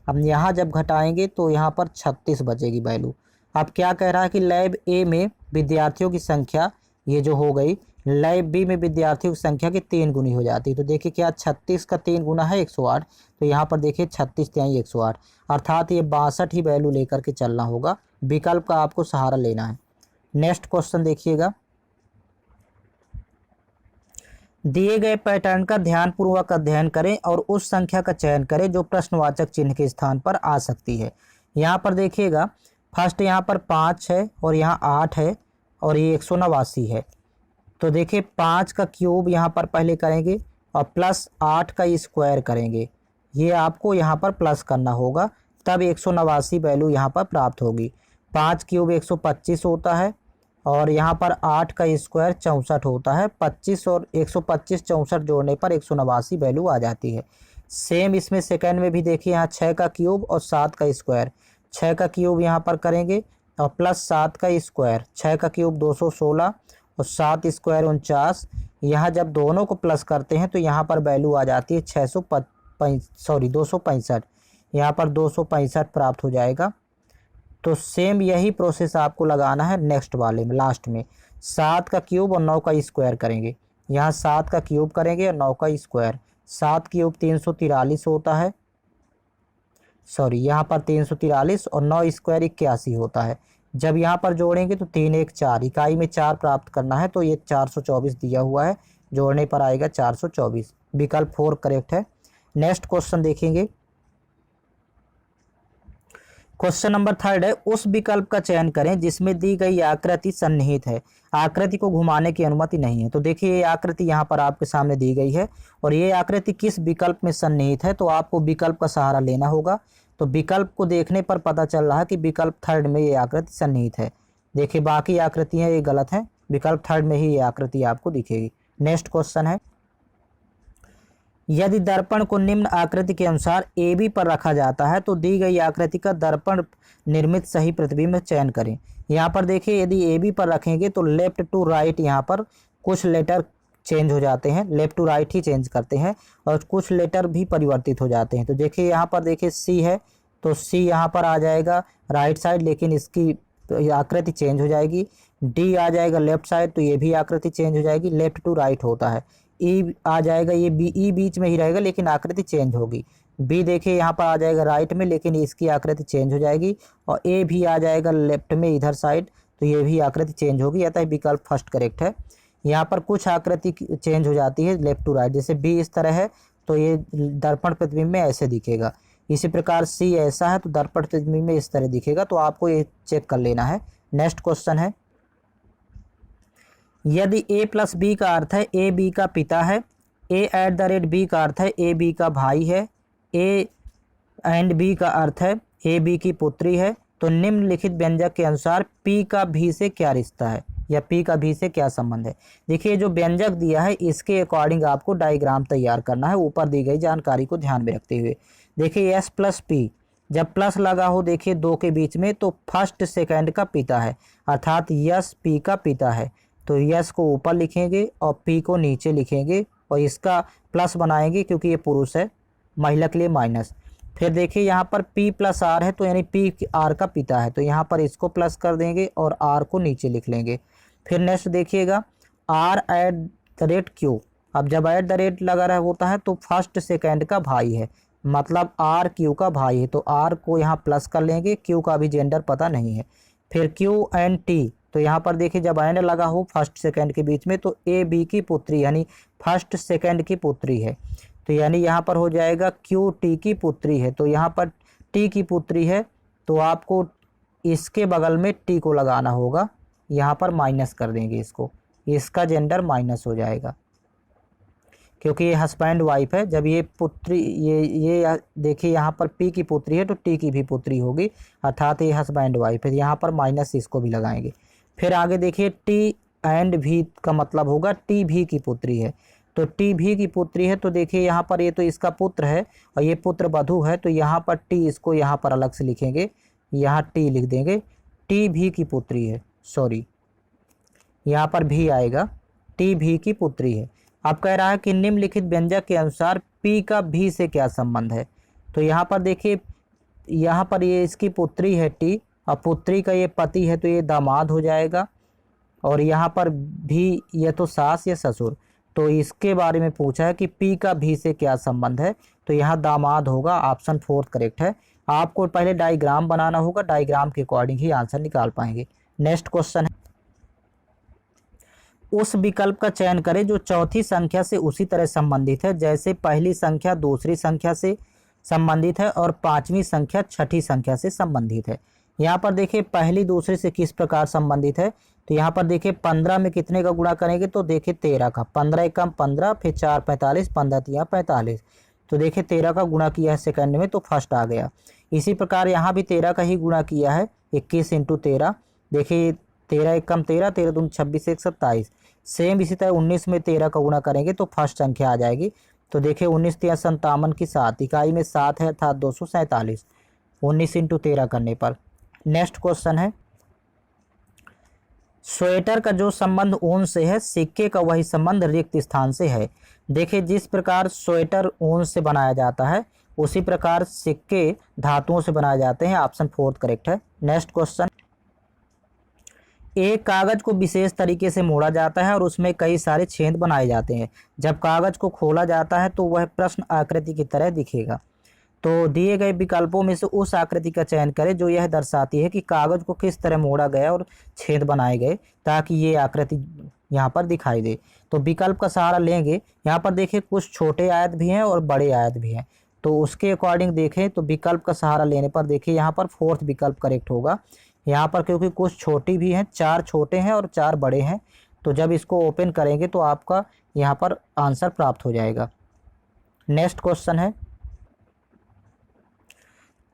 अब यहाँ जब घटाएंगे तो यहाँ पर 36 बचेगी वैल्यू। अब क्या कह रहा है कि लैब ए में विद्यार्थियों की संख्या ये जो हो गई, लैब बी में विद्यार्थियों की संख्या की 3 गुनी हो जाती है। तो देखिए क्या 36 का 3 गुना है 108, तो यहाँ पर देखिए 36 3 108, अर्थात ये 62 ही वैल्यू लेकर के चलना होगा। विकल्प का आपको सहारा लेना है। नेक्स्ट क्वेश्चन देखिएगा, दिए गए पैटर्न का ध्यानपूर्वक अध्ययन करें और उस संख्या का चयन करें जो प्रश्नवाचक चिन्ह के स्थान पर आ सकती है। यहाँ पर देखिएगा फर्स्ट यहाँ पर 5 है और यहाँ 8 है और ये 189 है। तो देखिए 5 का क्यूब यहाँ पर पहले करेंगे और प्लस 8 का स्क्वायर करेंगे, ये आपको यहाँ पर प्लस करना होगा, तब 189 वैल्यू यहाँ पर प्राप्त होगी। 5 क्यूब 125 होता है और यहाँ पर 8 का स्क्वायर 64 होता है। 25 और 125 64 जोड़ने पर 189 वैल्यू आ जाती है। सेम इसमें सेकंड में भी देखिए, यहाँ 6 का क्यूब और 7 का स्क्वायर, 6 का क्यूब यहाँ पर करेंगे और प्लस 7 का स्क्वायर, 6 का क्यूब 216 और 7 स्क्वायर 49। यहाँ जब दोनों को प्लस करते हैं तो यहाँ पर वैल्यू आ जाती है 265, यहाँ पर 265 प्राप्त हो जाएगा। तो सेम यही प्रोसेस आपको लगाना है नेक्स्ट वाले में, लास्ट में 7 का क्यूब और 9 का स्क्वायर करेंगे। यहाँ 7 का क्यूब करेंगे और 9 का स्क्वायर, 7 क्यूब 343 होता है, यहाँ पर 343 और 9 स्क्वायर 81 होता है। जब यहाँ पर जोड़ेंगे तो 3 1 4, इकाई में 4 प्राप्त करना है, तो ये 424 दिया हुआ है, जोड़ने पर आएगा 424। विकल्प 4 करेक्ट है। नेक्स्ट क्वेश्चन देखेंगे, क्वेश्चन नंबर 3 है, उस विकल्प का चयन करें जिसमें दी गई आकृति सन्निहित है, आकृति को घुमाने की अनुमति नहीं है। तो देखिए ये आकृति यहाँ पर आपके सामने दी गई है और ये आकृति किस विकल्प में सन्निहित है, तो आपको विकल्प का सहारा लेना होगा। तो विकल्प को देखने पर पता चल रहा है कि विकल्प 3 में ये आकृति सन्निहित है। देखिए बाकी आकृतियाँ ये गलत हैं, विकल्प 3 में ही ये आकृति आपको दिखेगी। नेक्स्ट क्वेश्चन है, यदि दर्पण को निम्न आकृति के अनुसार ए बी पर रखा जाता है तो दी गई आकृति का दर्पण निर्मित सही प्रतिबिंब चयन करें। यहाँ पर देखिए यदि ए बी पर रखेंगे तो लेफ्ट टू राइट यहाँ पर कुछ लेटर चेंज हो जाते हैं, लेफ्ट टू राइट ही चेंज करते हैं और कुछ लेटर भी परिवर्तित हो जाते हैं। तो देखिए यहाँ पर देखिए सी है तो सी यहाँ पर आ जाएगा राइट साइड, लेकिन इसकी आकृति चेंज हो जाएगी। डी आ जाएगा लेफ्ट साइड, तो ये भी आकृति चेंज हो जाएगी, लेफ्ट टू राइट होता है। ई आ जाएगा, ये बी ई बीच में ही रहेगा लेकिन आकृति चेंज होगी। बी देखिए यहाँ पर आ जाएगा राइट में, लेकिन इसकी आकृति चेंज हो जाएगी। और ए भी आ जाएगा लेफ्ट में इधर साइड, तो ये भी आकृति चेंज होगी, अतः विकल्प फर्स्ट करेक्ट है। यहाँ पर कुछ आकृति चेंज हो जाती है लेफ्ट टू राइट, जैसे बी इस तरह है तो ये दर्पण प्रतिबिंब में ऐसे दिखेगा, इसी प्रकार सी ऐसा है तो दर्पण प्रतिबिंब में इस तरह दिखेगा। तो आपको ये चेक कर लेना है। नेक्स्ट क्वेश्चन है, यदि a प्लस बी का अर्थ है ए बी का पिता है, a@b का अर्थ है ए बी का भाई है, a एंड b का अर्थ है ए बी की पुत्री है, तो निम्नलिखित व्यंजक के अनुसार p का भी से क्या रिश्ता है या p का भी से क्या संबंध है। देखिए जो व्यंजक दिया है इसके अकॉर्डिंग आपको डायग्राम तैयार करना है, ऊपर दी गई जानकारी को ध्यान में रखते हुए। देखिए s प्लस p, जब प्लस लगा हो देखिए 2 के बीच में, तो फर्स्ट सेकंड का पिता है, अर्थात यस p का पिता है। तो यस को ऊपर लिखेंगे और पी को नीचे लिखेंगे और इसका प्लस बनाएंगे क्योंकि ये पुरुष है, महिला के लिए माइनस। फिर देखिए यहाँ पर P प्लस आर है, तो यानी P आर का पिता है, तो यहाँ पर इसको प्लस कर देंगे और R को नीचे लिख लेंगे। फिर नेक्स्ट देखिएगा r@q। अब जब @ लगा रहा होता है तो फर्स्ट सेकंड का भाई है, मतलब R Q का भाई है, तो R को यहाँ प्लस कर लेंगे, Q का भी जेंडर पता नहीं है। फिर QNT, तो यहाँ पर देखिए जब एंड लगा हो फर्स्ट सेकंड के बीच में तो A B की पुत्री यानी फर्स्ट सेकंड की पुत्री है, तो यानी यहाँ पर हो जाएगा Q T की पुत्री है, तो यहाँ पर T की पुत्री है तो आपको इसके बगल में T को लगाना होगा, यहाँ पर माइनस कर देंगे इसको, इसका जेंडर माइनस हो जाएगा क्योंकि ये हस्बैंड वाइफ है। जब ये पुत्री ये देखिए यहाँ पर P की पुत्री है तो T की भी पुत्री होगी, अर्थात ये हस्बैंड वाइफ है, यहाँ पर माइनस इसको भी लगाएंगे। फिर आगे देखिए T एंड V का मतलब होगा T भी की पुत्री है, तो T भी की पुत्री है, तो देखिए यहाँ पर ये तो इसका पुत्र है और ये पुत्र वधू है, तो यहाँ पर T इसको यहाँ पर अलग से लिखेंगे, यहाँ T लिख देंगे, T भी की पुत्री है, सॉरी यहाँ पर भी आएगा, T भी की पुत्री है। अब कह रहा है कि निम्नलिखित व्यंजक के अनुसार P का भी से क्या संबंध है, तो यहाँ पर देखिए यहाँ पर ये इसकी पुत्री है T और पुत्री का ये पति है, तो ये दामाद हो जाएगा, और यहाँ पर भी ये तो सास या ससुर, तो इसके बारे में पूछा है कि P का भी से क्या संबंध है, तो यहाँ दामाद होगा, ऑप्शन 4 करेक्ट है। आपको पहले डायग्राम बनाना होगा, डायग्राम के अकॉर्डिंग ही आंसर निकाल पाएंगे। नेक्स्ट क्वेश्चन है, उस विकल्प का चयन करें जो चौथी संख्या से उसी तरह संबंधित है जैसे पहली संख्या दूसरी संख्या से संबंधित है और पांचवी संख्या छठी संख्या से संबंधित है। यहाँ पर देखिए पहली दूसरे से किस प्रकार संबंधित है, तो यहाँ पर देखिए 15 में कितने का गुणा करेंगे, तो देखिए 13 का, 15 एकम 15, फिर 4 45, 15 तिया 45, तो देखिए 13 का गुणा किया है सेकंड में तो फर्स्ट आ गया। इसी प्रकार यहाँ भी 13 का ही गुणा किया है, 21 × 13, देखिए 13 एकम 13, 13 दूनी 26, 1 27। सेम इसी तरह 19 में 13 का गुणा करेंगे तो फर्स्ट संख्या आ जाएगी, तो देखिए 19 तिया 57 की 7, इकाई में 7 है अर्थात 247, 19 × 13 करने पर। नेक्स्ट क्वेश्चन है, स्वेटर का जो संबंध ऊन से है सिक्के का वही संबंध रिक्त स्थान से है। देखिए जिस प्रकार स्वेटर ऊन से बनाया जाता है उसी प्रकार सिक्के धातुओं से बनाए जाते हैं, ऑप्शन 4 करेक्ट है। नेक्स्ट क्वेश्चन, एक कागज को विशेष तरीके से मोड़ा जाता है और उसमें कई सारे छेद बनाए जाते हैं। जब कागज को खोला जाता है तो वह प्रश्न आकृति की तरह दिखेगा। तो दिए गए विकल्पों में से उस आकृति का चयन करें जो यह दर्शाती है कि कागज को किस तरह मोड़ा गया और छेद बनाए गए ताकि ये आकृति यहाँ पर दिखाई दे। तो विकल्प का सहारा लेंगे, यहाँ पर देखिए कुछ छोटे आयत भी हैं और बड़े आयत भी हैं, तो उसके अकॉर्डिंग देखें तो विकल्प का सहारा लेने पर देखिए यहाँ पर 4th विकल्प करेक्ट होगा। यहाँ पर क्योंकि कुछ छोटी भी हैं, 4 छोटे हैं और 4 बड़े हैं, तो जब इसको ओपन करेंगे तो आपका यहाँ पर आंसर प्राप्त हो जाएगा। नेक्स्ट क्वेश्चन है,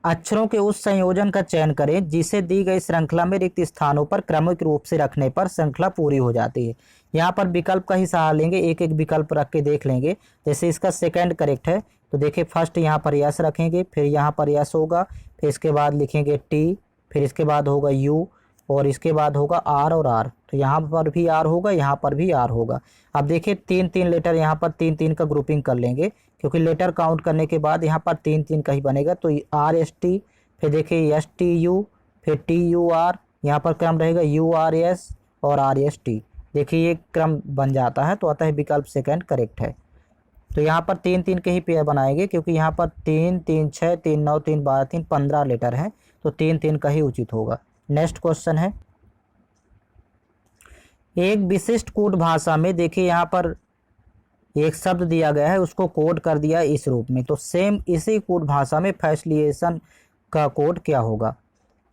अक्षरों के उस संयोजन का चयन करें जिसे दी गई श्रृंखला में रिक्त स्थानों पर क्रमिक रूप से रखने पर श्रृंखला पूरी हो जाती है। यहाँ पर विकल्प का ही सहारा लेंगे, एक एक विकल्प रख के देख लेंगे। जैसे इसका सेकंड करेक्ट है तो देखिए फर्स्ट यहाँ पर यस रखेंगे, फिर यहाँ पर यस होगा, फिर इसके बाद लिखेंगे टी, फिर इसके बाद होगा यू और इसके बाद होगा आर और आर, तो यहाँ पर भी आर होगा, यहाँ पर भी आर होगा। अब देखिए 3-3 लेटर यहाँ पर 3-3 का ग्रुपिंग कर लेंगे क्योंकि लेटर काउंट करने के बाद यहाँ पर 3-3 का ही बनेगा, तो आर एस टी, फिर देखिए एस टी यू, फिर टी यू आर, यहाँ पर क्रम रहेगा यू आर एस और आर एस टी, देखिए ये क्रम बन जाता है, तो अतः विकल्प सेकंड करेक्ट है। तो यहाँ पर 3-3 के ही पेयर बनाएंगे क्योंकि यहाँ पर 3, 3, 6, 3, 9, 3, 12, 3, 15 लेटर हैं, तो 3-3 का ही उचित होगा। नेक्स्ट क्वेश्चन है, एक विशिष्ट कूट भाषा में देखिए यहाँ पर एक शब्द दिया गया है, उसको कोड कर दिया इस रूप में, तो सेम इसी कूट भाषा में फैसिलिएशन का कोड क्या होगा।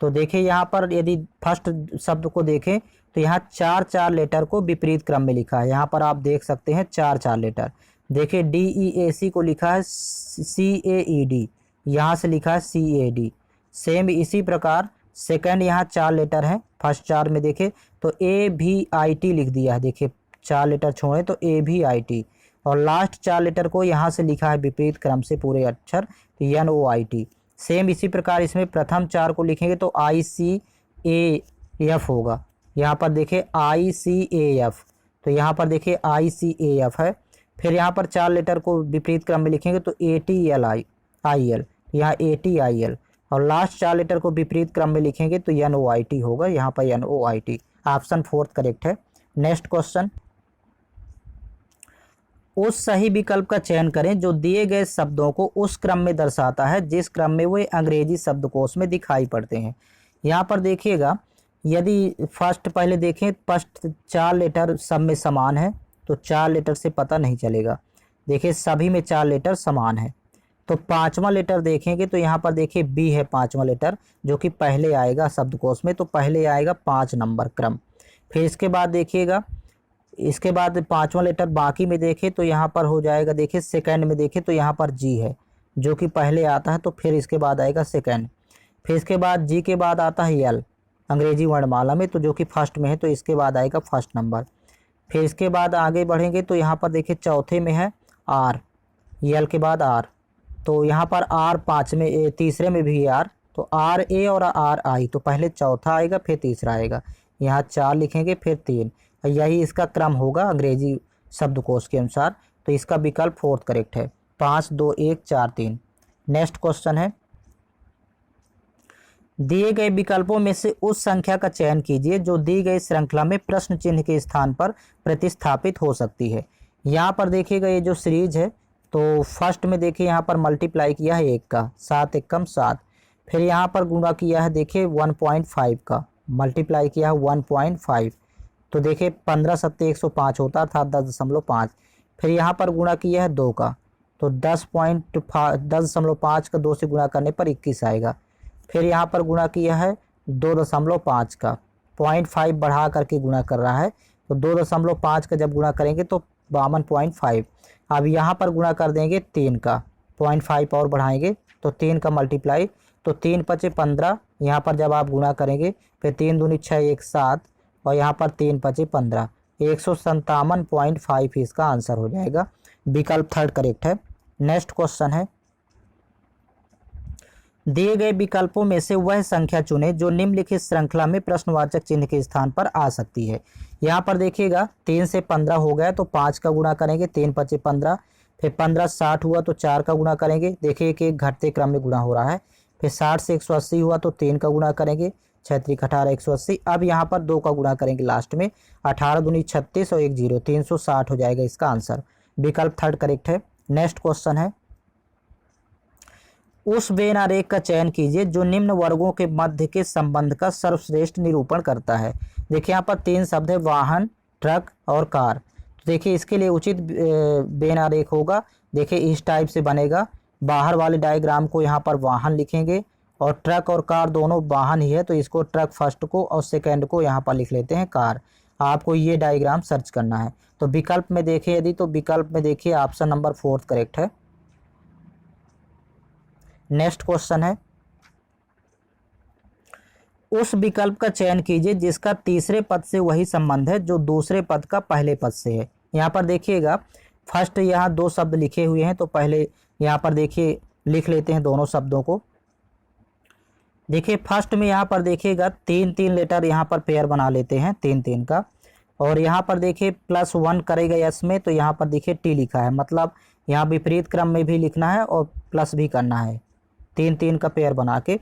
तो देखिए यहाँ पर यदि फर्स्ट शब्द को देखें तो यहाँ 4-4 लेटर को विपरीत क्रम में लिखा है, यहाँ पर आप देख सकते हैं 4-4 लेटर। देखिए DEAC को लिखा है CAED, यहाँ से लिखा है CAD। सेम इसी प्रकार सेकंड यहाँ 4 लेटर हैं, फर्स्ट 4 में देखें तो AVIT लिख दिया है, देखिए 4 लेटर छोड़े तो AVIT, और लास्ट 4 लेटर को यहाँ से लिखा है विपरीत क्रम से पूरे अक्षर, तो NOIT। सेम इसी प्रकार इसमें प्रथम 4 को लिखेंगे तो ICAF होगा, यहाँ पर देखिए ICAF, तो यहाँ पर देखिए ICAF है। फिर यहाँ पर 4 लेटर को विपरीत क्रम में लिखेंगे तो ATLIL, यहाँ ATIL, और लास्ट 4 लेटर को विपरीत क्रम में लिखेंगे तो NOIT होगा, यहाँ पर NOIT। ऑप्शन 4 करेक्ट है। नेक्स्ट क्वेश्चन, उस सही विकल्प का चयन करें जो दिए गए शब्दों को उस क्रम में दर्शाता है जिस क्रम में वे अंग्रेजी शब्दकोश में दिखाई पड़ते हैं। यहाँ पर देखिएगा, यदि फर्स्ट पहले देखें, फर्स्ट 4 लेटर सब में समान है तो 4 लेटर से पता नहीं चलेगा। देखिए सभी में 4 लेटर समान है। तो 5वां लेटर देखेंगे तो यहाँ पर देखिए B है 5वां लेटर, जो कि पहले आएगा शब्दकोश में, तो पहले आएगा 5 नंबर क्रम। फिर इसके बाद देखिएगा, इसके बाद 5वां लेटर बाकी में देखें तो यहाँ पर हो जाएगा, देखिए सेकंड में देखें तो यहाँ पर G है जो कि पहले आता है, तो फिर इसके बाद आएगा सेकंड। फिर इसके बाद G के बाद आता है L अंग्रेजी वर्णमाला में, तो जो कि फर्स्ट में है, तो इसके बाद आएगा फर्स्ट नंबर। फिर इसके बाद आगे बढ़ेंगे तो यहाँ पर देखिए चौथे में है R, L के बाद R, तो यहाँ पर R तीसरे में भी R, तो RA और RI, तो पहले चौथा आएगा फिर तीसरा आएगा। यहाँ 4 लिखेंगे फिर 3, यही इसका क्रम होगा अंग्रेजी शब्दकोश के अनुसार। तो इसका विकल्प 4 करेक्ट है, 5 2 1 4 3। नेक्स्ट क्वेश्चन है, दिए गए विकल्पों में से उस संख्या का चयन कीजिए जो दी गई श्रृंखला में प्रश्न चिन्ह के स्थान पर प्रतिस्थापित हो सकती है। यहाँ पर देखिएगा ये जो सीरीज है, तो फर्स्ट में देखिए यहाँ पर मल्टीप्लाई किया है 1 का, 7 एकम 7। फिर यहाँ पर गुणा किया है देखिए 1.5 का, मल्टीप्लाई किया है 1.5, तो देखिए 15 सत्ते 105 होता है, अर्थात 10.5। फिर यहाँ पर गुणा किया है 2 का, तो 10.5 का 2 से गुणा करने पर 21 आएगा। फिर यहाँ पर गुणा किया है 2.5 का, 0.5 बढ़ा करके गुणा कर रहा है, तो 2.5 का जब गुणा करेंगे तो 52.5। अब यहाँ पर गुणा कर देंगे 3 का, 0.5 और बढ़ाएंगे तो 3 का मल्टीप्लाई, तो 3 पचे 15, यहाँ पर जब आप गुणा करेंगे फिर 3 दूनी 6 1 7, और यहाँ पर 3 पचे 15, 157.5 इसका आंसर हो जाएगा। विकल्प 3 करेक्ट है। नेक्स्ट क्वेश्चन है, दिए गए विकल्पों में से वह संख्या चुने जो निम्नलिखित श्रृंखला में प्रश्नवाचक चिन्ह के स्थान पर आ सकती है। यहाँ पर देखिएगा 3 से 15 हो गया तो 5 का गुणा करेंगे, 3 पचे 15, फिर 15 60 हुआ तो 4 का गुणा करेंगे, देखिए कि घटते क्रम में गुणा हो रहा है। फिर 60 से 180 हुआ तो 3 का गुणा करेंगे, 6 3 18 180। अब यहाँ पर 2 का गुणा करेंगे लास्ट में, 18 दूनी 36 और 1 0, 360 हो जाएगा इसका आंसर। विकल्प 3 करेक्ट है। नेक्स्ट क्वेश्चन है, उस बेनारेख का चयन कीजिए जो निम्न वर्गों के मध्य के संबंध का सर्वश्रेष्ठ निरूपण करता है। देखिए यहाँ पर 3 शब्द है, वाहन, ट्रक और कार। तो देखिए इसके लिए उचित बेनारेख होगा, देखिए इस टाइप से बनेगा। बाहर वाले डायग्राम को यहाँ पर वाहन लिखेंगे, और ट्रक और कार दोनों वाहन ही है, तो इसको ट्रक फर्स्ट को और सेकंड को यहाँ पर लिख लेते हैं कार। आपको ये डायग्राम सर्च करना है। तो विकल्प में देखिए यदि, तो विकल्प में देखिए ऑप्शन नंबर 4 करेक्ट है। नेक्स्ट क्वेश्चन है, उस विकल्प का चयन कीजिए जिसका तीसरे पद से वही संबंध है जो दूसरे पद का पहले पद से है। यहाँ पर देखिएगा फर्स्ट यहाँ 2 शब्द लिखे हुए हैं, तो पहले यहाँ पर देखिए लिख लेते हैं दोनों शब्दों को। देखिए फर्स्ट में यहाँ पर देखिएगा 3 लेटर यहाँ पर पेयर बना लेते हैं 3 का, और यहाँ पर देखिए +1 करेगा यस में, तो यहाँ पर देखिए टी लिखा है, मतलब यहाँ विपरीत क्रम में भी लिखना है और प्लस भी करना है। 3 का पेयर बना के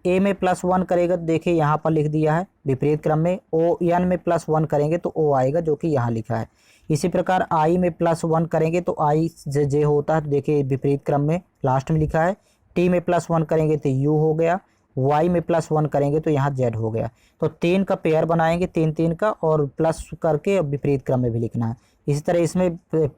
ए में +1 करेगा, तो देखिए यहाँ पर लिख दिया है विपरीत क्रम में। ओ एन में +1 करेंगे तो ओ आएगा जो कि यहाँ लिखा है। इसी प्रकार आई में +1 करेंगे तो आई जे होता है, तो देखिए विपरीत क्रम में लास्ट में लिखा है। टी में +1 करेंगे तो यू हो गया, वाई में +1 करेंगे तो यहाँ जेड हो गया। तो 3 का पेयर बनाएंगे 3 का, और प्लस करके विपरीत क्रम में भी लिखना है। इसी तरह इसमें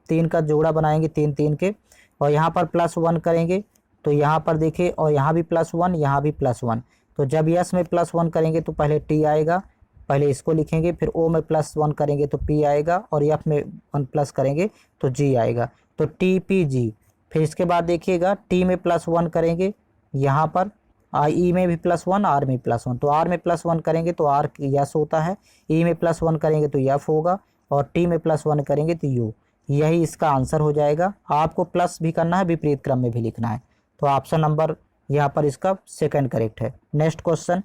3 का जोड़ा बनाएंगे 3 के, और यहाँ पर +1 करेंगे तो यहाँ पर देखिए, और यहाँ भी +1 यहाँ भी +1। तो जब यस में +1 करेंगे तो पहले टी आएगा, पहले इसको लिखेंगे, फिर ओ में +1 करेंगे तो पी आएगा, और एफ में 1+ करेंगे तो जी आएगा, तो टी पी जी। फिर इसके बाद देखिएगा टी में +1 करेंगे यहाँ पर, ई में भी +1, आर में +1, तो आर में +1 करेंगे तो आर यस होता है, ई में +1 करेंगे तो एफ होगा, और टी में +1 करेंगे तो यू। यही इसका आंसर हो जाएगा। आपको प्लस भी करना है, विपरीत क्रम में भी लिखना है। तो ऑप्शन नंबर यहाँ पर इसका सेकंड करेक्ट है। नेक्स्ट क्वेश्चन,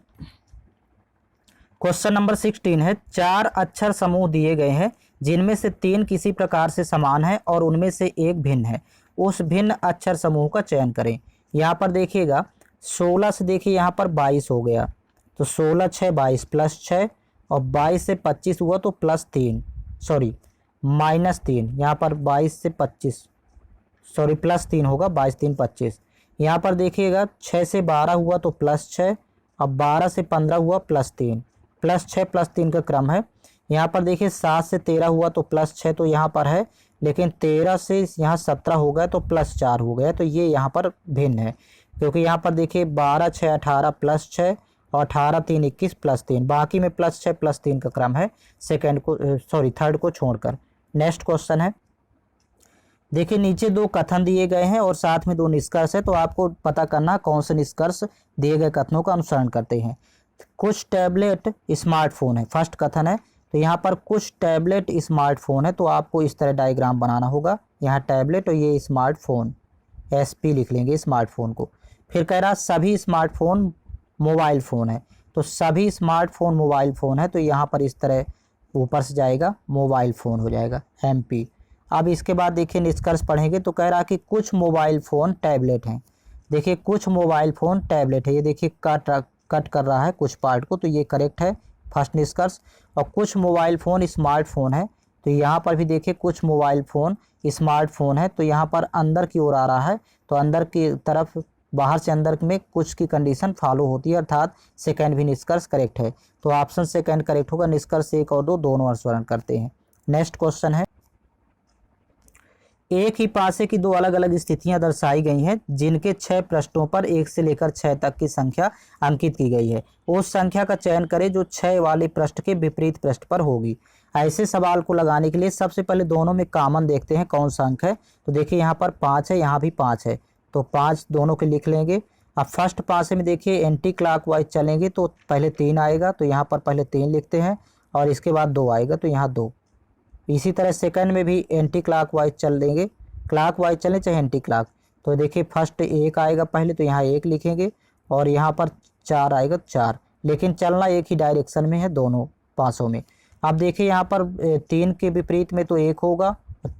क्वेश्चन नंबर 16 है, 4 अक्षर समूह दिए गए हैं जिनमें से 3 किसी प्रकार से समान है और उनमें से एक भिन्न है। उस भिन्न अक्षर समूह का चयन करें। यहाँ पर देखिएगा 16 से देखिए यहाँ पर 22 हो गया, तो 16 6 22 प्लस 6, और 22 से 25 हुआ तो प्लस 3, सॉरी माइनस 3, यहाँ पर 22 से 25 सॉरी प्लस 3 होगा, 22 3 25। यहाँ पर देखिएगा 6 से 12 हुआ तो प्लस 6, अब 12 से 15 हुआ प्लस 3, प्लस 6 प्लस 3 का क्रम है। यहाँ पर देखिए 7 से 13 हुआ तो प्लस 6 तो यहाँ पर है, लेकिन 13 से यहाँ 17 हो गया तो प्लस 4 हो गया, तो ये यहाँ पर भिन्न है, क्योंकि यहाँ पर देखिए 12 6 18 प्लस 6 और 18 3 21 प्लस 3, बाकी में प्लस 6 प्लस 3 का क्रम है सेकंड को सॉरी थर्ड को छोड़कर। नेक्स्ट क्वेश्चन है, देखिए नीचे दो कथन दिए गए हैं और साथ में दो निष्कर्ष है, तो आपको पता करना कौन से निष्कर्ष दिए गए कथनों का अनुसरण करते हैं। कुछ टैबलेट स्मार्टफोन है, फर्स्ट कथन है, तो यहाँ पर कुछ टैबलेट स्मार्टफोन है, तो आपको इस तरह डायग्राम बनाना होगा, यहाँ टैबलेट और ये स्मार्टफोन, SP लिख लेंगे स्मार्टफोन को। फिर कह रहा सभी स्मार्टफोन मोबाइल फ़ोन है, तो सभी स्मार्टफोन मोबाइल फ़ोन है, तो यहाँ पर इस तरह ऊपर से जाएगा मोबाइल फ़ोन हो जाएगा MP। अब इसके बाद देखिए निष्कर्ष पढ़ेंगे, तो कह रहा कि कुछ मोबाइल फ़ोन टैबलेट हैं, देखिए कुछ मोबाइल फ़ोन टैबलेट है, ये देखिए कट कर रहा है कुछ पार्ट को, तो ये करेक्ट है फर्स्ट निष्कर्ष। और कुछ मोबाइल फ़ोन स्मार्टफोन है, तो यहाँ पर भी देखिए कुछ मोबाइल फ़ोन स्मार्टफोन है, तो यहाँ पर अंदर की ओर आ रहा है, तो अंदर की तरफ बाहर से अंदर में कुछ की कंडीशन फॉलो होती है, अर्थात सेकंड भी निष्कर्ष करेक्ट है, तो ऑप्शन सेकंड करेक्ट होगा। निष्कर्ष 1 और 2 दोनों अनुसरण करते हैं। नेक्स्ट क्वेश्चन है, एक ही पासे की दो अलग अलग स्थितियां दर्शाई गई हैं, जिनके 6 पृष्ठों पर 1 से लेकर 6 तक की संख्या अंकित की गई है, उस संख्या का चयन करें जो 6 वाले पृष्ठ के विपरीत पृष्ठ पर होगी। ऐसे सवाल को लगाने के लिए सबसे पहले दोनों में कॉमन देखते हैं कौन सा अंक है, तो देखिए यहाँ पर 5 है, यहाँ भी 5 है, तो 5 दोनों के लिख लेंगे। अब फर्स्ट पासे में देखिए एंटी क्लॉकवाइज चलेंगे तो पहले 3 आएगा, तो यहाँ पर पहले 3 लिखते हैं, और इसके बाद 2 आएगा, तो यहाँ 2। इसी तरह सेकंड में भी एंटी क्लॉकवाइज चल देंगे, क्लॉकवाइज चलें चाहे एंटी क्लॉक, तो देखिए फर्स्ट 1 आएगा पहले, तो यहाँ 1 लिखेंगे, और यहाँ पर 4 आएगा 4, लेकिन चलना एक ही डायरेक्शन में है दोनों पासों में। अब देखिए यहाँ पर 3 के विपरीत में तो 1 होगा,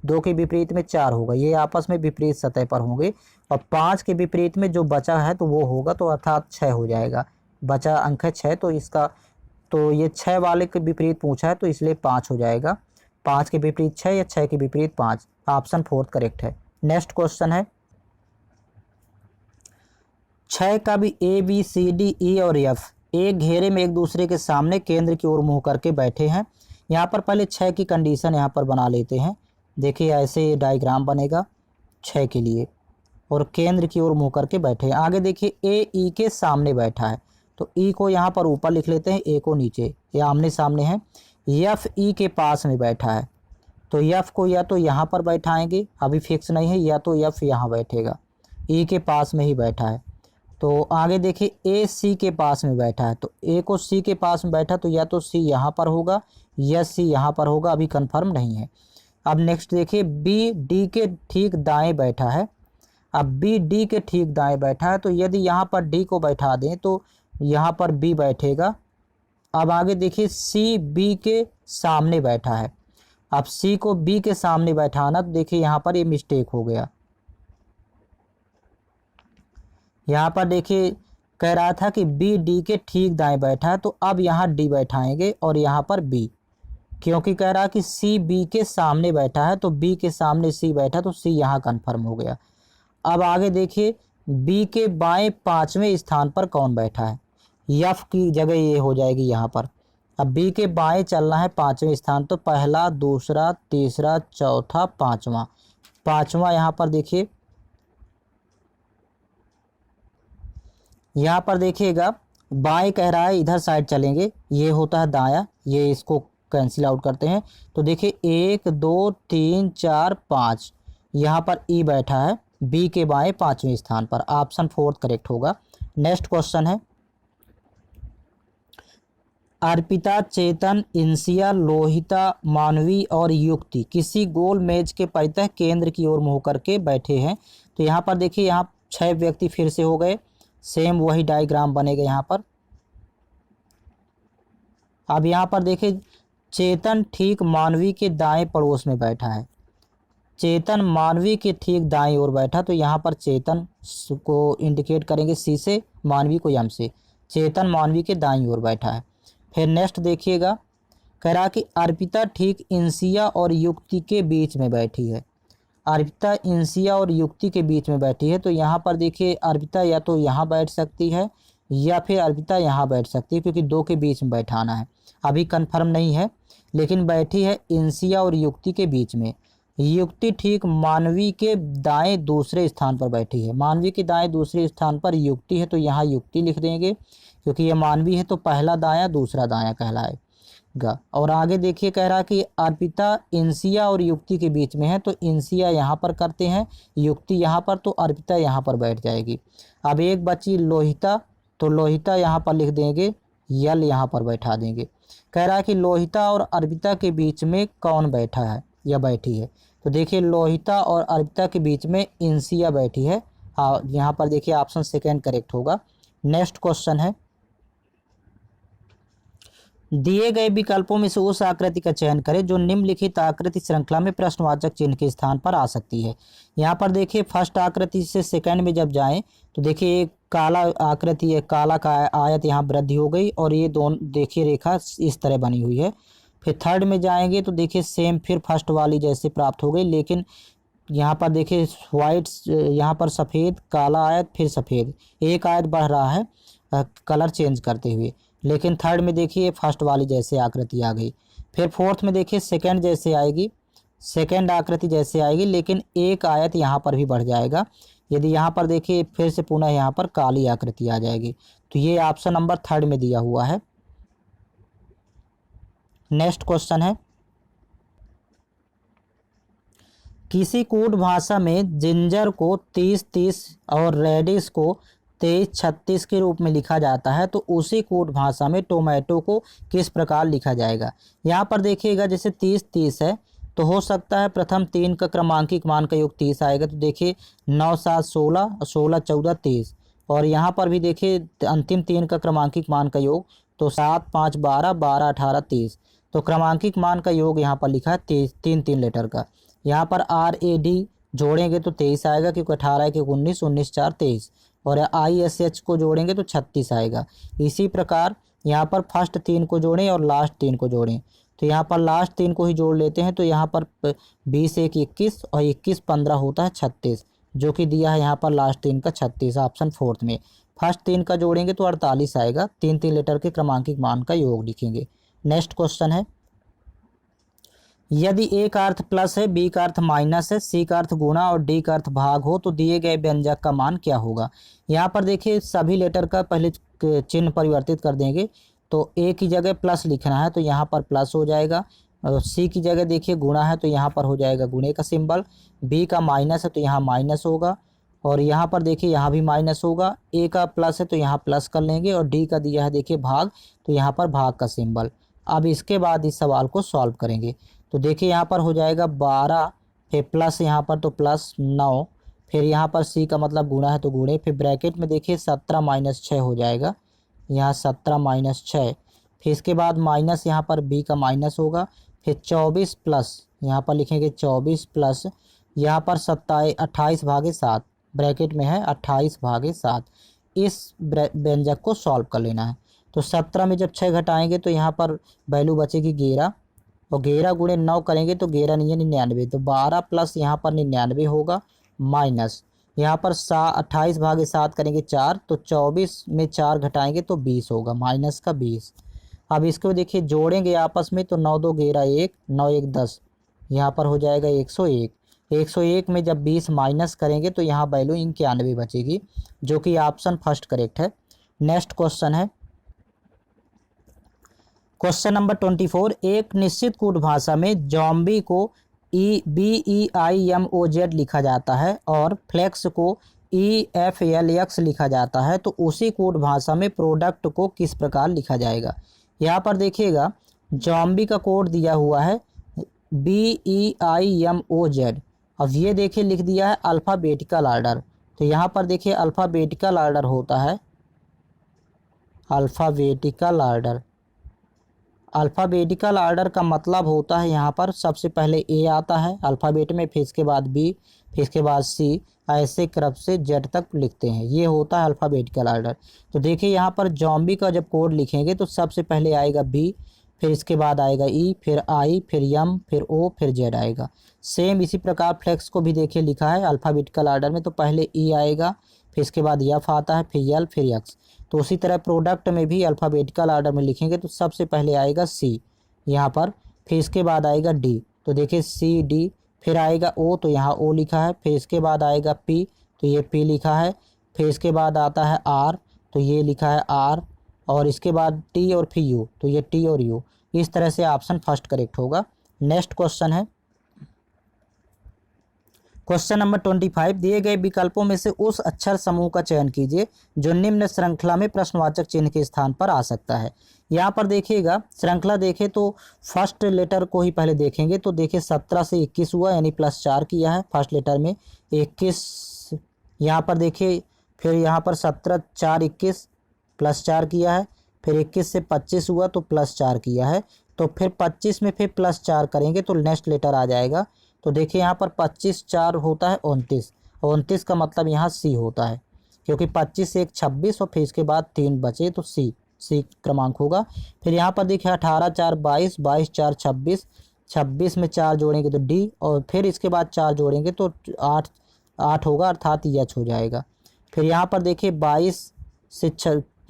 2 के विपरीत में 4 होगा, ये आपस में विपरीत सतह पर होंगे, और 5 के विपरीत में जो बचा है तो वो होगा, तो अर्थात 6 हो जाएगा, बचा अंक है 6, तो इसका तो ये 6 वाले के विपरीत पूछा है, तो इसलिए 5 हो जाएगा, 5 के विपरीत 6 या 6 के विपरीत 5, ऑप्शन 4 करेक्ट है। नेक्स्ट क्वेश्चन है, 6 का भी ABCDE और F एक घेरे में एक दूसरे के सामने केंद्र की ओर मुंह करके बैठे हैं। यहाँ पर पहले 6 की कंडीशन यहाँ पर बना लेते हैं, देखिए ऐसे डायग्राम बनेगा 6 के लिए, और केंद्र की ओर मुंह करके बैठे हैं। आगे देखिए A E के सामने बैठा है, तो E को यहाँ पर ऊपर लिख लेते हैं, A को नीचे, ये आमने सामने है। F E के पास में बैठा है, तो F को या तो यहाँ पर बैठाएंगे, अभी फिक्स नहीं है, या तो F यहाँ बैठेगा, E के पास में ही बैठा है। तो आगे देखिए A C के पास में बैठा है, तो A को C के पास में बैठा, तो या तो C यहाँ पर होगा या C यहाँ पर होगा, अभी कंफर्म नहीं है। अब नेक्स्ट देखिए B D के ठीक दाएं बैठा है, अब B D के ठीक दाएं बैठा है, तो यदि यहाँ पर D को बैठा दें तो यहाँ पर B बैठेगा। अब आगे देखिए C B के सामने बैठा है, अब C को B के सामने बैठाना, तो देखिए यहाँ पर ये मिस्टेक हो गया, यहाँ पर देखिए कह रहा था कि B D के ठीक दाएं बैठा है, तो अब यहाँ D बैठाएंगे और यहाँ पर B, क्योंकि कह रहा कि C B के सामने बैठा है, तो B के सामने C बैठा, तो C यहाँ कन्फर्म हो गया। अब आगे देखिए B के बाएं 5वें स्थान पर कौन बैठा है, F की जगह ये हो जाएगी यहाँ पर। अब B के बाएं चलना है 5वें स्थान, तो पहला दूसरा तीसरा चौथा पाँचवा, पाँचवा यहाँ पर देखिए, यहाँ पर देखिएगा बाएं कह रहा है इधर साइड चलेंगे, ये होता है दायां, ये इसको कैंसिल आउट करते हैं, तो देखिए 1 2 3 4 5, यहाँ पर E बैठा है B के बाएं 5वें स्थान पर, ऑप्शन 4 करेक्ट होगा। नेक्स्ट क्वेश्चन है, अर्पिता चेतन इंसिया लोहिता मानवी और युक्ति किसी गोल मेज के परितः केंद्र की ओर मुँह करके बैठे हैं, तो यहाँ पर देखिए यहाँ 6 व्यक्ति फिर से हो गए, सेम वही डायग्राम बनेगा यहाँ पर। अब यहाँ पर देखिए चेतन ठीक मानवी के दाएं पड़ोस में बैठा है, चेतन मानवी के ठीक दाईं ओर बैठा, तो यहाँ पर चेतन को इंडिकेट करेंगे सी से, मानवी को एम से। चेतन मानवी के दाईं ओर बैठा है। फिर नेक्स्ट देखिएगा, कह रहा कि अर्पिता ठीक इंसिया और युक्ति के बीच में बैठी है। अर्पिता इंसिया और युक्ति के बीच में बैठी है, तो यहाँ पर देखिए अर्पिता या तो यहाँ बैठ सकती है या फिर अर्पिता यहाँ बैठ सकती है, क्योंकि दो के बीच में बैठाना है। अभी कंफर्म नहीं है, लेकिन बैठी है इंसिया और युक्ति के बीच में। युक्ति ठीक मानवी के दाएं दूसरे स्थान पर बैठी है। मानवी के दाएं दूसरे स्थान पर युक्ति है, तो यहाँ युक्ति लिख देंगे, क्योंकि ये मानवी है तो पहला दायां दूसरा दायां कहलाएगा। और आगे देखिए, कह रहा कि अर्पिता इंसिया और युक्ति के बीच में है, तो इंसिया यहाँ पर करते हैं, युक्ति यहाँ पर, तो अर्पिता यहाँ पर बैठ जाएगी। अब एक बची लोहिता, तो लोहिता यहाँ पर लिख देंगे, यल यहाँ पर बैठा देंगे। कह रहा है कि लोहिता और अर्पिता के बीच में कौन बैठा है या बैठी है, तो देखिए लोहिता और अर्पिता के बीच में इंसिया बैठी है। हाँ, यहाँ पर देखिए ऑप्शन सेकेंड करेक्ट होगा। नेक्स्ट क्वेश्चन है, दिए गए विकल्पों में से उस आकृति का चयन करें जो निम्नलिखित आकृति श्रृंखला में प्रश्नवाचक चिन्ह के स्थान पर आ सकती है। यहाँ पर देखिए फर्स्ट आकृति से सेकंड में जब जाएं तो देखिए एक काला आकृति है, काला का आयत यहाँ वृद्धि हो गई और ये दोनों देखिए रेखा इस तरह बनी हुई है। फिर थर्ड में जाएंगे तो देखिए सेम फिर फर्स्ट वाली जैसे प्राप्त हो गई, लेकिन यहाँ पर देखिए वाइट, यहाँ पर सफ़ेद, काला आयत फिर सफ़ेद, एक आयत बढ़ रहा है कलर चेंज करते हुए। लेकिन थर्ड में देखिए फर्स्ट वाली जैसे आकृति आ गई। फिर फोर्थ में देखिए सेकंड जैसे आएगी, सेकंड आकृति जैसे आएगी, लेकिन एक आयत यहाँ पर भी बढ़ जाएगा। यदि यहाँ पर देखिए फिर से पुनः यहाँ पर काली आकृति आ जाएगी। तो ये ऑप्शन नंबर थर्ड में दिया हुआ है। नेक्स्ट क्वेश्चन है, किसी कूट भाषा में जिंजर को 30-30 और रेडिश को 23-36 के रूप में लिखा जाता है, तो उसी कूट भाषा में टोमेटो को किस प्रकार लिखा जाएगा। यहाँ पर देखिएगा जैसे 30-30 है, तो हो सकता है प्रथम 3 का क्रमांकिक मान का योग 30 आएगा, तो देखिए 9 7 16, 16 14 23। और यहाँ पर भी देखिए अंतिम 3 का क्रमांकिक मान का योग, तो 7 5 12, 12 18 30। तो क्रमांकिक मान का योग यहाँ पर लिखा है 3 लेटर का। यहाँ पर RAD जोड़ेंगे तो 23 आएगा, क्योंकि 18 के 19, 19 4 23, और ISH को जोड़ेंगे तो 36 आएगा। इसी प्रकार यहाँ पर फर्स्ट 3 को जोड़ें और लास्ट 3 को जोड़ें, तो यहाँ पर लास्ट 3 को ही जोड़ लेते हैं, तो यहाँ पर 20 1 21 और 21 15 होता है 36, जो कि दिया है यहाँ पर लास्ट 3 का 36 ऑप्शन फोर्थ में। फर्स्ट 3 का जोड़ेंगे तो 48 आएगा। 3 लेटर के क्रमांकिक मान का योग लिखेंगे। नेक्स्ट क्वेश्चन है, यदि ए का अर्थ प्लस है, बी का अर्थ माइनस है, सी का अर्थ गुणा और डी का अर्थ भाग हो, तो दिए गए व्यंजक का मान क्या होगा। यहाँ पर देखिए सभी लेटर का पहले चिन्ह परिवर्तित कर देंगे, तो ए की जगह प्लस लिखना है तो यहाँ पर प्लस हो जाएगा, और सी की जगह देखिए गुणा है तो यहाँ पर हो जाएगा गुणे का सिंबल, बी का माइनस है तो यहाँ माइनस होगा, और यहाँ पर देखिए यहाँ भी माइनस होगा, ए का प्लस है तो यहाँ प्लस कर लेंगे, और डी का दिया है देखिए भाग, तो यहाँ पर भाग का सिंबल। अब इसके बाद इस सवाल को सॉल्व करेंगे, तो देखिए यहाँ पर हो जाएगा 12, फिर प्लस यहाँ पर तो प्लस 9, फिर यहाँ पर सी का मतलब गुणा है तो गुणे, फिर ब्रैकेट में देखिए 17 - 6 हो जाएगा, यहाँ 17 - 6, फिर इसके बाद माइनस यहाँ पर बी का माइनस होगा, फिर 24 प्लस यहाँ पर लिखेंगे 24 प्लस यहाँ पर 28/7 ब्रैकेट में है 28/7। इस व्यंजक को सॉल्व कर लेना है। तो 17 में जब 6 घटाएंगे तो यहाँ पर वैल्यू बचेगी 11, और 11 गुणे 9 करेंगे तो 11 नहीं है 99, तो 12 प्लस यहाँ पर 99 होगा, माइनस यहाँ पर 28/7 करेंगे 4, तो 24 में 4 घटाएंगे तो 20 होगा, माइनस का 20। अब इसको देखिए जोड़ेंगे आपस में तो 9 2 11 1, 9 1 10, यहाँ पर हो जाएगा 101। 101 में जब 20 माइनस करेंगे तो यहाँ वैल्यू 91 बचेगी, जो कि ऑप्शन फर्स्ट करेक्ट है। नेक्स्ट क्वेश्चन है, क्वेश्चन नंबर 24, एक निश्चित कूट भाषा में जॉम्बी को BEIMOZ लिखा जाता है और फ्लेक्स को EFLX लिखा जाता है, तो उसी कूट भाषा में प्रोडक्ट को किस प्रकार लिखा जाएगा। यहाँ पर देखिएगा जॉम्बी का कोड दिया हुआ है BEIMOZ, अब ये देखिए लिख दिया है अल्फ़ाबेटिकल आर्डर, तो यहाँ पर देखिए अल्फ़ाबेटिकल आर्डर होता है, अल्फ़ाबेटिकल आर्डर, अल्फ़ाबेटिकल ऑर्डर का मतलब होता है यहाँ पर सबसे पहले ए आता है अल्फ़ाबेट में, फिर इसके बाद बी, फिर इसके बाद सी, ऐसे क्रम से जेड तक लिखते हैं, ये होता है अल्फ़ाबेटिकल ऑर्डर। तो देखिए यहाँ पर जॉम्बी का जब कोड लिखेंगे तो सबसे पहले आएगा बी, फिर इसके बाद आएगा ई, फिर आई, फिर एम, फिर ओ, फिर जेड आएगा। सेम इसी प्रकार फ्लेक्स को भी देखिए लिखा है अल्फ़ाबेटिकल ऑर्डर में, तो पहले ई आएगा, फिर इसके बाद एफ आता है, फिर एल, फिर एक्स। तो उसी तरह प्रोडक्ट में भी अल्फ़ाबेटिकल ऑर्डर में लिखेंगे तो सबसे पहले आएगा सी यहाँ पर, फिर इसके बाद आएगा डी, तो देखिए सी डी, फिर आएगा ओ, तो यहाँ ओ लिखा है, फिर इसके बाद आएगा पी, तो ये पी लिखा है, फिर इसके बाद आता है आर, तो ये लिखा है आर, और इसके बाद टी और फिर यू, तो ये टी और यू। इस तरह से ऑप्शन फर्स्ट करेक्ट होगा। नेक्स्ट क्वेश्चन है क्वेश्चन नंबर 25। दिए गए विकल्पों में से उस अक्षर समूह का चयन कीजिए जो निम्न श्रृंखला में प्रश्नवाचक चिन्ह के स्थान पर आ सकता है। यहाँ पर देखिएगा श्रृंखला देखें तो फर्स्ट लेटर को ही पहले देखेंगे, तो देखिए 17 से 21 हुआ यानी +4 किया है फर्स्ट लेटर में, 21 यहाँ पर देखिए, फिर यहाँ पर 17 4 21 +4 किया है, फिर 21 से 25 हुआ तो +4 किया है, तो फिर 25 में फिर +4 करेंगे तो नेक्स्ट लेटर आ जाएगा। तो देखिए यहाँ पर 25 4 होता है 29, 29 का मतलब यहाँ सी होता है, क्योंकि 25 से 1 26 और फिर इसके बाद 3 बचे तो सी क्रमांक होगा। फिर यहाँ पर देखिए 18 4 22, 22 4 26, 26 में 4 जोड़ेंगे तो डी, और फिर इसके बाद 4 जोड़ेंगे तो 8 होगा, अर्थात एच हो जाएगा। फिर यहाँ पर देखिए 22 से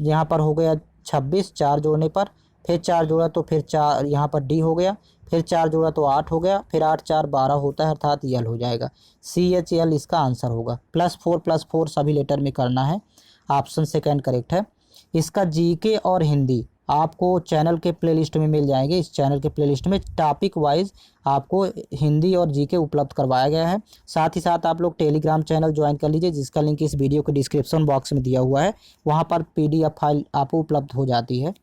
यहाँ पर हो गया 26, 4 जोड़ने पर, फिर 4 जोड़ा तो फिर 4 यहाँ पर डी हो गया, फिर 4 जोड़ा तो 8 हो गया, फिर 8 4 12 होता है, अर्थात यल हो जाएगा। CHL इसका आंसर होगा। +4 सभी लेटर में करना है, ऑप्शन सेकंड करेक्ट है। इसका जीके और हिंदी आपको चैनल के प्लेलिस्ट में मिल जाएंगे। इस चैनल के प्लेलिस्ट में टॉपिक वाइज आपको हिंदी और जीके उपलब्ध करवाया गया है। साथ ही साथ आप लोग टेलीग्राम चैनल ज्वाइन कर लीजिए, जिसका लिंक इस वीडियो के डिस्क्रिप्शन बॉक्स में दिया हुआ है, वहाँ पर PDF फाइल आपको उपलब्ध हो जाती है।